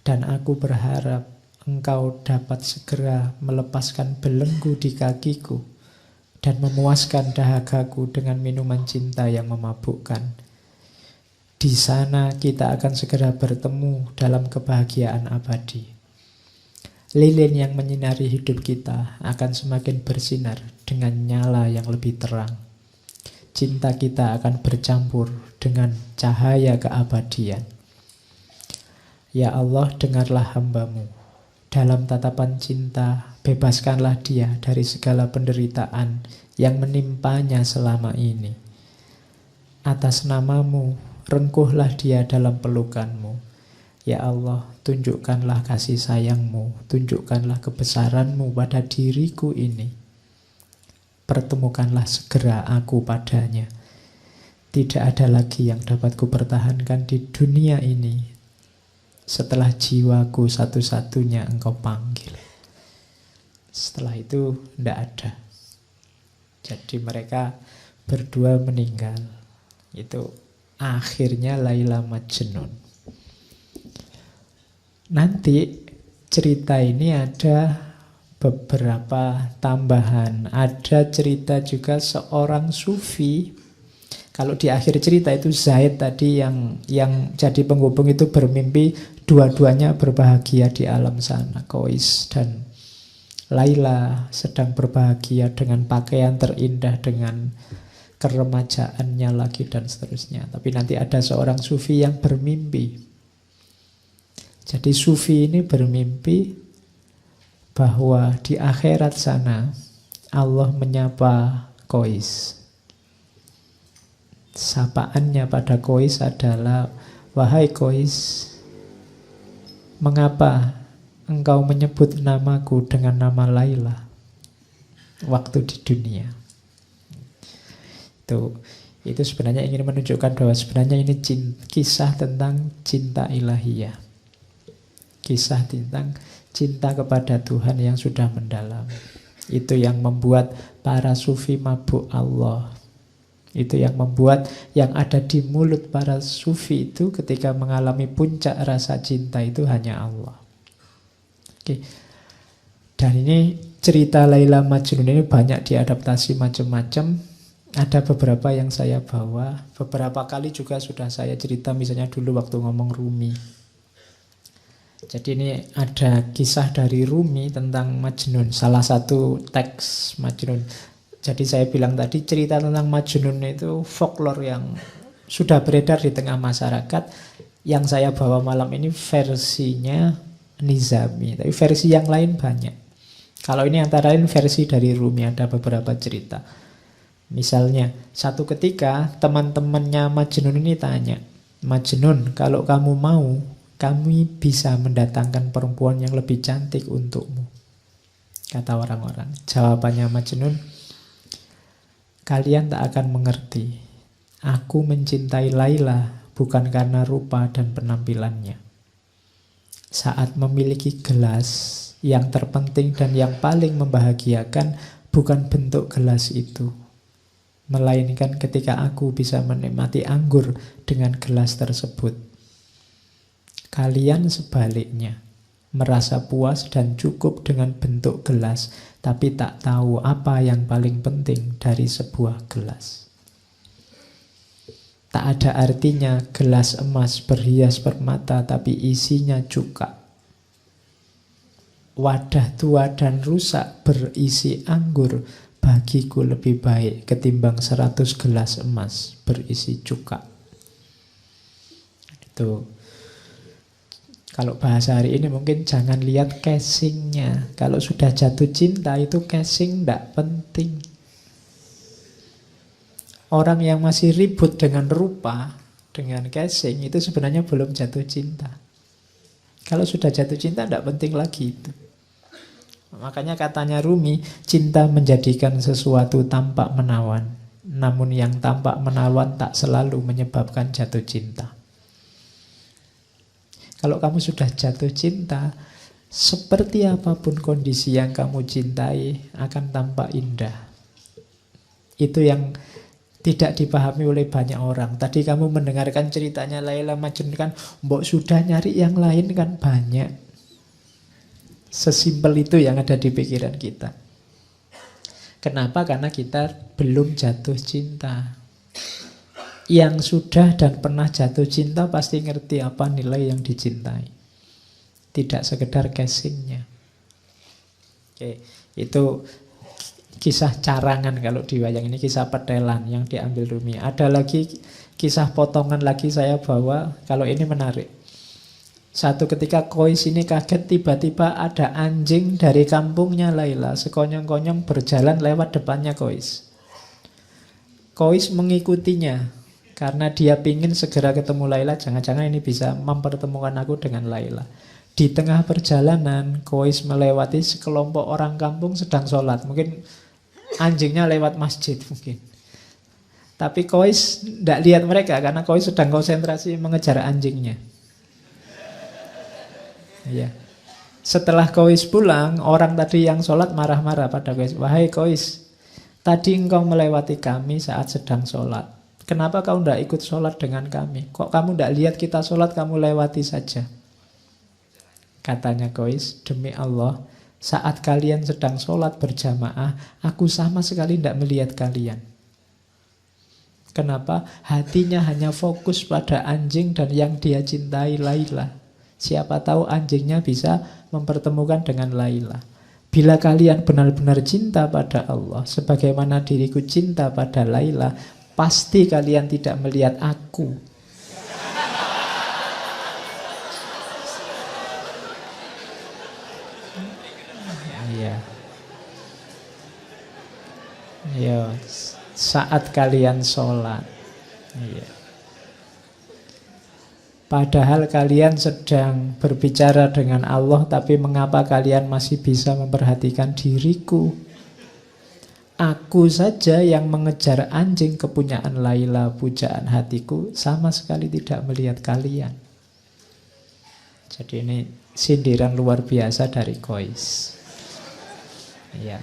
Dan aku berharap engkau dapat segera melepaskan belenggu di kakiku dan memuaskan dahagaku dengan minuman cinta yang memabukkan. Di sana kita akan segera bertemu dalam kebahagiaan abadi. Lilin yang menyinari hidup kita akan semakin bersinar dengan nyala yang lebih terang. Cinta kita akan bercampur dengan cahaya keabadian. Ya Allah, dengarlah hamba-Mu. Dalam tatapan cinta, bebaskanlah dia dari segala penderitaan yang menimpanya selama ini. Atas nama-Mu, rengkuhlah dia dalam pelukan-Mu. Ya Allah, tunjukkanlah kasih sayang-Mu, tunjukkanlah kebesaran-Mu pada diriku ini. Pertemukanlah segera aku padanya. Tidak ada lagi yang dapat kupertahankan di dunia ini setelah jiwaku satu-satunya engkau panggil. Setelah itu tidak ada. Jadi mereka berdua meninggal. Itu akhirnya Laila Majnun. Nanti cerita ini ada beberapa tambahan. Ada cerita juga seorang sufi. Kalau di akhir cerita itu Zaid tadi yang jadi penghubung itu bermimpi dua-duanya berbahagia di alam sana. Qais dan Laila sedang berbahagia dengan pakaian terindah, dengan keremajaannya lagi dan seterusnya. Tapi nanti ada seorang sufi yang bermimpi. Jadi sufi ini bermimpi bahwa di akhirat sana Allah menyapa Qais. Sapaannya pada Qais adalah, wahai Qais, mengapa engkau menyebut namaku dengan nama Laila waktu di dunia? Itu sebenarnya ingin menunjukkan bahwa sebenarnya ini kisah tentang cinta ilahiyah. Kisah tentang cinta kepada Tuhan yang sudah mendalam. Itu yang membuat para sufi mabuk Allah. Itu yang membuat yang ada di mulut para sufi itu ketika mengalami puncak rasa cinta itu hanya Allah. Oke. Dan ini cerita Laila Majnun ini banyak diadaptasi macam-macam. Ada beberapa yang saya bawa. Beberapa kali juga sudah saya cerita, misalnya dulu waktu ngomong Rumi. Jadi ini ada kisah dari Rumi tentang Majnun. Salah satu teks Majnun. Jadi saya bilang tadi cerita tentang Majnun itu folklore yang sudah beredar di tengah masyarakat. Yang saya bawa malam ini versinya Nizami, tapi versi yang lain banyak. Kalau ini antara lain versi dari Rumi, ada beberapa cerita. Misalnya, satu ketika teman-temannya Majnun ini tanya, Majnun, kalau kamu mau, kami bisa mendatangkan perempuan yang lebih cantik untukmu. Kata orang-orang. Jawabannya Majnun, kalian tak akan mengerti. Aku mencintai Laila bukan karena rupa dan penampilannya. Saat memiliki gelas, yang terpenting dan yang paling membahagiakan bukan bentuk gelas itu, melainkan ketika aku bisa menikmati anggur dengan gelas tersebut. Kalian sebaliknya, merasa puas dan cukup dengan bentuk gelas, tapi tak tahu apa yang paling penting dari sebuah gelas. Tak ada artinya gelas emas berhias permata tapi isinya cuka. Wadah tua dan rusak berisi anggur bagiku lebih baik ketimbang 100 gelas emas berisi cuka. Itu. Kalau bahasa hari ini mungkin jangan lihat casingnya. Kalau sudah jatuh cinta itu casing tidak penting. Orang yang masih ribut dengan rupa, dengan casing, itu sebenarnya belum jatuh cinta. Kalau sudah jatuh cinta tidak penting lagi itu. Makanya katanya Rumi, cinta menjadikan sesuatu tampak menawan. Namun yang tampak menawan tak selalu menyebabkan jatuh cinta. Kalau kamu sudah jatuh cinta, seperti apapun kondisi yang kamu cintai akan tampak indah. Itu yang tidak dipahami oleh banyak orang. Tadi kamu mendengarkan ceritanya Laila Majnun kan, mbok sudah nyari yang lain kan banyak. Sesimpel itu yang ada di pikiran kita. Kenapa? Karena kita belum jatuh cinta. Yang sudah dan pernah jatuh cinta pasti ngerti apa nilai yang dicintai. Tidak sekedar casingnya. Oke, itu kisah carangan kalau di wayang ini, kisah petelan yang diambil Rumi. Ada lagi kisah potongan lagi saya bawa, kalau ini menarik. Satu ketika Kois ini kaget, tiba-tiba ada anjing dari kampungnya Laila sekonyong-konyong berjalan lewat depannya Kois. Kois mengikutinya karena dia pingin segera ketemu Laila. Jangan-jangan ini bisa mempertemukan aku dengan Laila. Di tengah perjalanan Kois melewati sekelompok orang kampung sedang sholat. Mungkin anjingnya lewat masjid mungkin. Tapi Kois tidak lihat mereka karena Kois sedang konsentrasi mengejar anjingnya. Ya. Setelah Kois pulang, orang tadi yang sholat marah-marah pada Kois. Wahai Kois, tadi engkau melewati kami saat sedang sholat. Kenapa kau tidak ikut sholat dengan kami? Kok kamu tidak lihat kita sholat, kamu lewati saja? Katanya Kois, demi Allah, saat kalian sedang sholat berjamaah, aku sama sekali tidak melihat kalian. Kenapa? Hatinya hanya fokus pada anjing dan yang dia cintai, Laila. Siapa tahu anjingnya bisa mempertemukan dengan Laila. Bila kalian benar-benar cinta pada Allah, sebagaimana diriku cinta pada Laila, pasti kalian tidak melihat aku. Iya. Ya, saat kalian sholat. Iya. Padahal kalian sedang berbicara dengan Allah, tapi mengapa kalian masih bisa memperhatikan diriku? Aku saja yang mengejar anjing kepunyaan Laila, pujaan hatiku, sama sekali tidak melihat kalian. Jadi ini sindiran luar biasa dari Kois. Ya.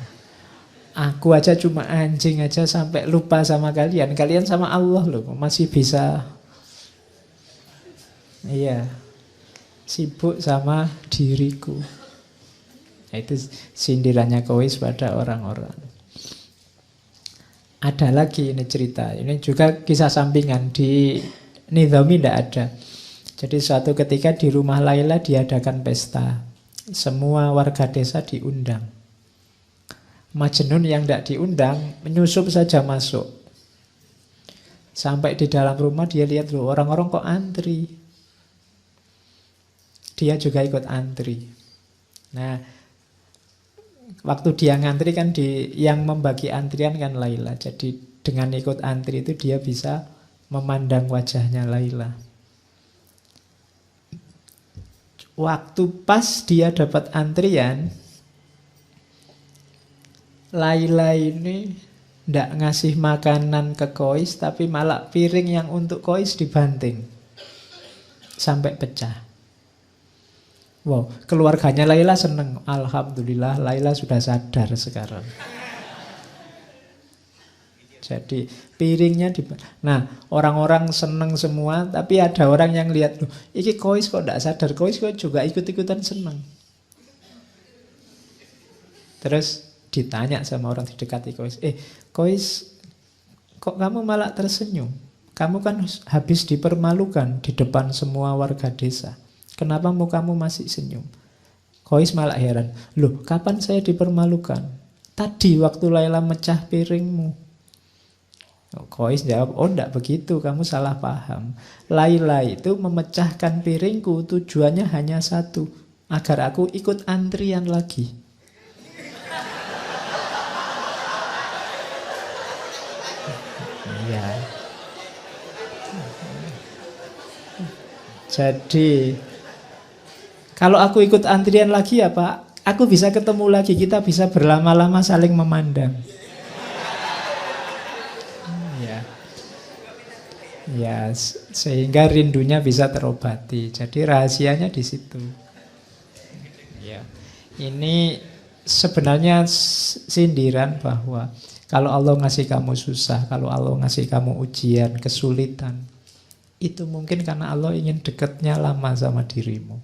Aku aja cuma anjing aja sampai lupa sama kalian. Kalian sama Allah loh, masih bisa. Iya, sibuk sama diriku. Itu sindirannya Kois pada orang-orang. Ada lagi ini cerita. Ini juga kisah sampingan. Di Nizami tidak ada. Jadi suatu ketika di rumah Laila diadakan pesta. Semua warga desa diundang. Majnun yang tidak diundang menyusup saja masuk. Sampai di dalam rumah dia lihat loh, orang-orang kok antri. Dia juga ikut antri. Nah, waktu dia ngantri kan yang membagi antrian kan Laila. Jadi dengan ikut antri itu dia bisa memandang wajahnya Laila. Waktu pas dia dapat antrian, Laila ini tidak ngasih makanan ke Kois, tapi malah piring yang untuk Kois dibanting sampai pecah. Wow, keluarganya Laila seneng. Alhamdulillah, Laila sudah sadar sekarang. Jadi piringnya Nah, orang-orang seneng semua, tapi ada orang yang lihat, loh, iki Kois kok tidak sadar. Kois kok juga ikut-ikutan seneng. Terus ditanya sama orang di dekati Kois, Kois, kok kamu malah tersenyum? Kamu kan habis dipermalukan di depan semua warga desa. Kenapa mukamu masih senyum? Kois malah heran. Loh, kapan saya dipermalukan? Tadi waktu Laila mecah piringmu. Kois jawab, oh enggak begitu, kamu salah paham. Laila itu memecahkan piringku, tujuannya hanya satu, agar aku ikut antrian lagi. Ya. Jadi kalau aku ikut antrian lagi ya Pak, aku bisa ketemu lagi, kita bisa berlama-lama saling memandang. Ya, ya, sehingga rindunya bisa terobati. Jadi rahasianya di situ. Ya, ini sebenarnya sindiran bahwa kalau Allah ngasih kamu susah, kalau Allah ngasih kamu ujian, kesulitan, itu mungkin karena Allah ingin dekatnya lama sama dirimu.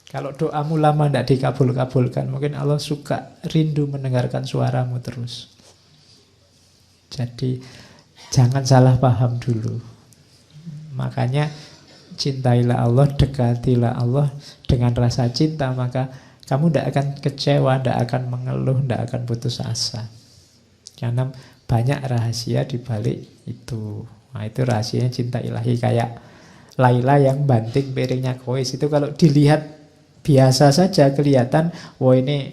Kalau doamu lama tidak dikabul-kabulkan, mungkin Allah suka rindu mendengarkan suaramu terus. Jadi jangan salah paham dulu. Makanya cintailah Allah, dekatilah Allah dengan rasa cinta, maka kamu tidak akan kecewa, tidak akan mengeluh, tidak akan putus asa. Karena banyak rahasia di balik itu. Nah, itu rahasianya cinta ilahi. Kayak Laila yang banting piringnya Qais itu, kalau dilihat biasa saja kelihatan, wah ini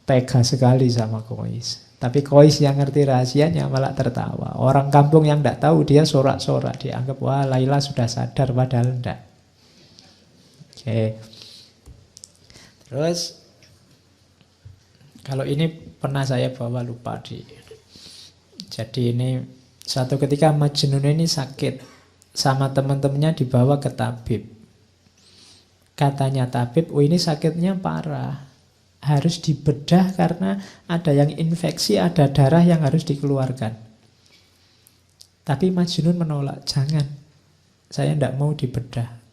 tega sekali sama Qais. Tapi Qais yang ngerti rahasianya malah tertawa. Orang kampung yang tidak tahu dia sorak-sorak, dianggap wah Laila sudah sadar, padahal tidak. Oke. Terus kalau ini pernah saya bawa, lupa jadi ini suatu ketika Majnun ini sakit, sama teman-temannya dibawa ke tabib. Katanya tabib, oh ini sakitnya parah, harus dibedah karena ada yang infeksi, ada darah yang harus dikeluarkan. Tapi Majnun menolak, jangan, saya tidak mau dibedah.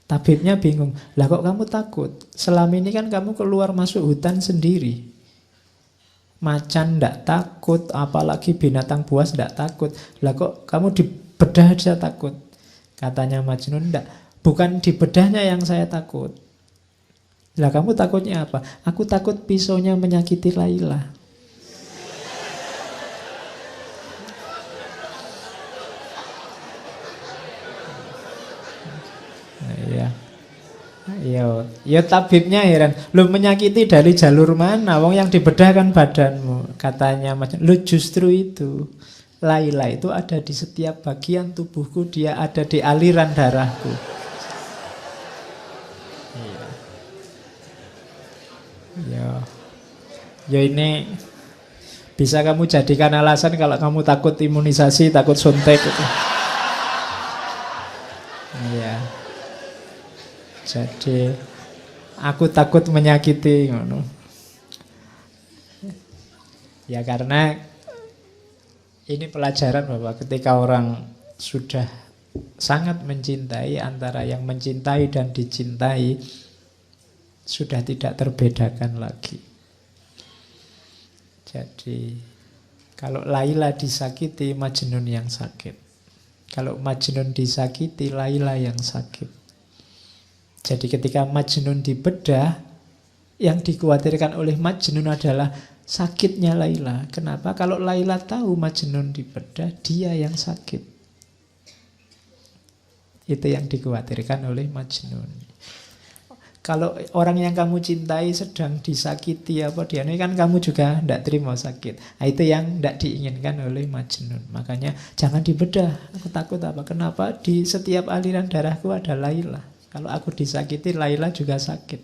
Tabibnya bingung, lah kok kamu takut? Selama ini kan kamu keluar masuk hutan sendiri. Macan tidak takut, apalagi binatang buas tidak takut. Lah kok kamu dibedah aja takut? Katanya Majnun, tidak, bukan dibedahnya yang saya takut. Lah kamu takutnya apa? Aku takut pisaunya menyakiti Laila. Ya tabibnya heran, lu menyakiti dari jalur mana? Wong yang dibedah kan badanmu. Katanya macam, lu justru itu, Laila itu ada di setiap bagian tubuhku, dia ada di aliran darahku. Ya ini bisa kamu jadikan alasan kalau kamu takut imunisasi, takut suntik gitu. Iya. Jadi aku takut menyakiti, ya karena ini pelajaran bahwa ketika orang sudah sangat mencintai, antara yang mencintai dan dicintai sudah tidak terbedakan lagi. Jadi kalau Laila disakiti, Majnun yang sakit. Kalau Majnun disakiti, Laila yang sakit. Jadi ketika Majnun dibedah, yang dikhawatirkan oleh Majnun adalah sakitnya Laila. Kenapa? Kalau Laila tahu Majnun dibedah, dia yang sakit. Itu yang dikhawatirkan oleh Majnun. Kalau orang yang kamu cintai sedang disakiti dia ini kan kamu juga tidak terima sakit. Nah, itu yang tidak diinginkan oleh Majnun. Makanya jangan dibedah. Aku takut apa? Kenapa? Di setiap aliran darahku ada Laila. Kalau aku disakiti, Laila juga sakit.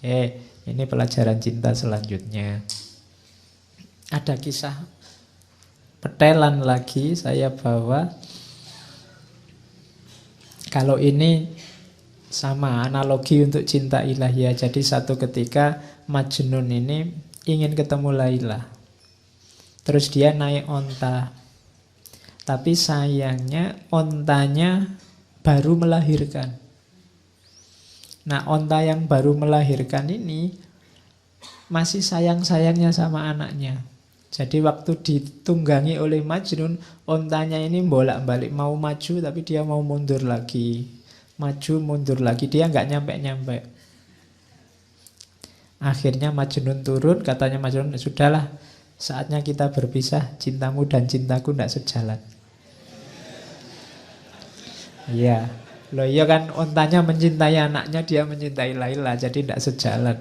Oke, ini pelajaran cinta selanjutnya. Ada kisah petelan lagi saya bawa. Kalau ini sama analogi untuk cinta ilahiyah. Jadi satu ketika Majnun ini ingin ketemu Laila. Terus dia naik onta. Tapi sayangnya ontanya baru melahirkan. Nah, onta yang baru melahirkan ini masih sayang-sayangnya sama anaknya. Jadi waktu ditunggangi oleh Majnun, ontanya ini bolak-balik, mau maju tapi dia mau mundur lagi. Maju, mundur lagi, dia nggak nyampe-nyampe. Akhirnya Majnun turun, katanya Majnun, sudahlah, saatnya kita berpisah, cintamu dan cintaku tidak sejalan. Iya, loh iya kan, ontanya mencintai anaknya, dia mencintai Laila, jadi tidak sejalan.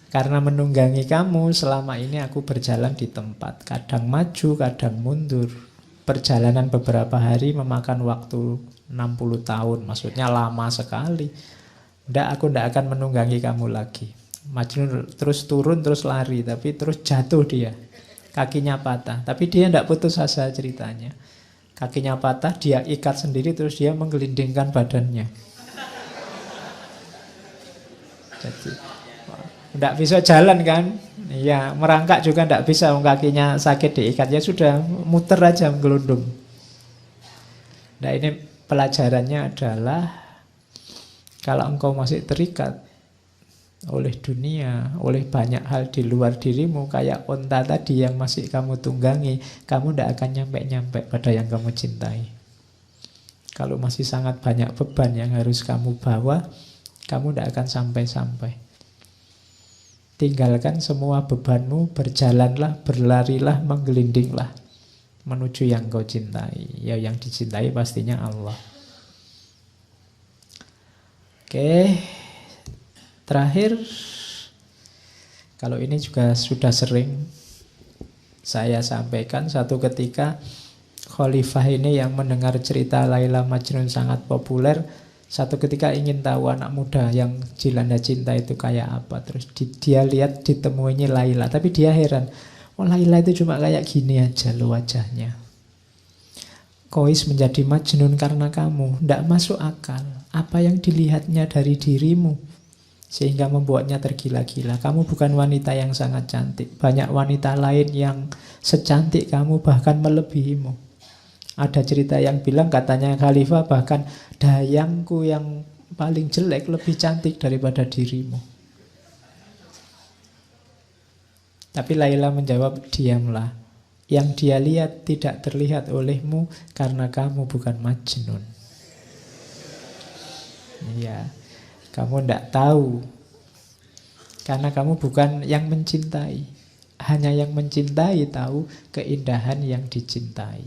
Karena menunggangi kamu, selama ini aku berjalan di tempat, kadang maju, kadang mundur. Perjalanan beberapa hari memakan waktu 60 tahun, maksudnya lama sekali. Ndak, aku ndak akan menunggangi kamu lagi. Majnun terus turun, terus lari, tapi terus jatuh dia. Kakinya patah, tapi dia ndak putus asa ceritanya. Kakinya patah, dia ikat sendiri, terus dia menggelindingkan badannya. Jadi, ndak bisa jalan kan? Iya, merangkak juga ndak bisa, kakinya sakit diikat. Ya sudah, muter aja menggelundung. Nah, ini pelajarannya adalah kalau engkau masih terikat oleh dunia, oleh banyak hal di luar dirimu, kayak onta tadi yang masih kamu tunggangi, kamu tidak akan nyampe-nyampe pada yang kamu cintai. Kalau masih sangat banyak beban yang harus kamu bawa, kamu tidak akan sampai-sampai. Tinggalkan semua bebanmu, berjalanlah, berlarilah, menggelindinglah menuju yang kau cintai. Ya, yang dicintai pastinya Allah. Oke, terakhir, kalau ini juga sudah sering saya sampaikan, satu ketika Khalifah ini yang mendengar cerita Laila Majnun sangat populer, satu ketika ingin tahu anak muda yang dilanda cinta itu kayak apa. Terus dia lihat ditemuinya Laila, tapi dia heran, oh Laila itu cuma kayak gini aja lo wajahnya. Kois menjadi Majnun karena kamu, tidak masuk akal. Apa yang dilihatnya dari dirimu sehingga membuatnya tergila-gila. Kamu bukan wanita yang sangat cantik. Banyak wanita lain yang secantik kamu, bahkan melebihimu. Ada cerita yang bilang, katanya Khalifah, bahkan dayangku yang paling jelek lebih cantik daripada dirimu. Tapi Laila menjawab, diamlah. Yang dia lihat tidak terlihat olehmu karena kamu bukan Majnun. Iya, kamu tidak tahu karena kamu bukan yang mencintai. Hanya yang mencintai tahu keindahan yang dicintai.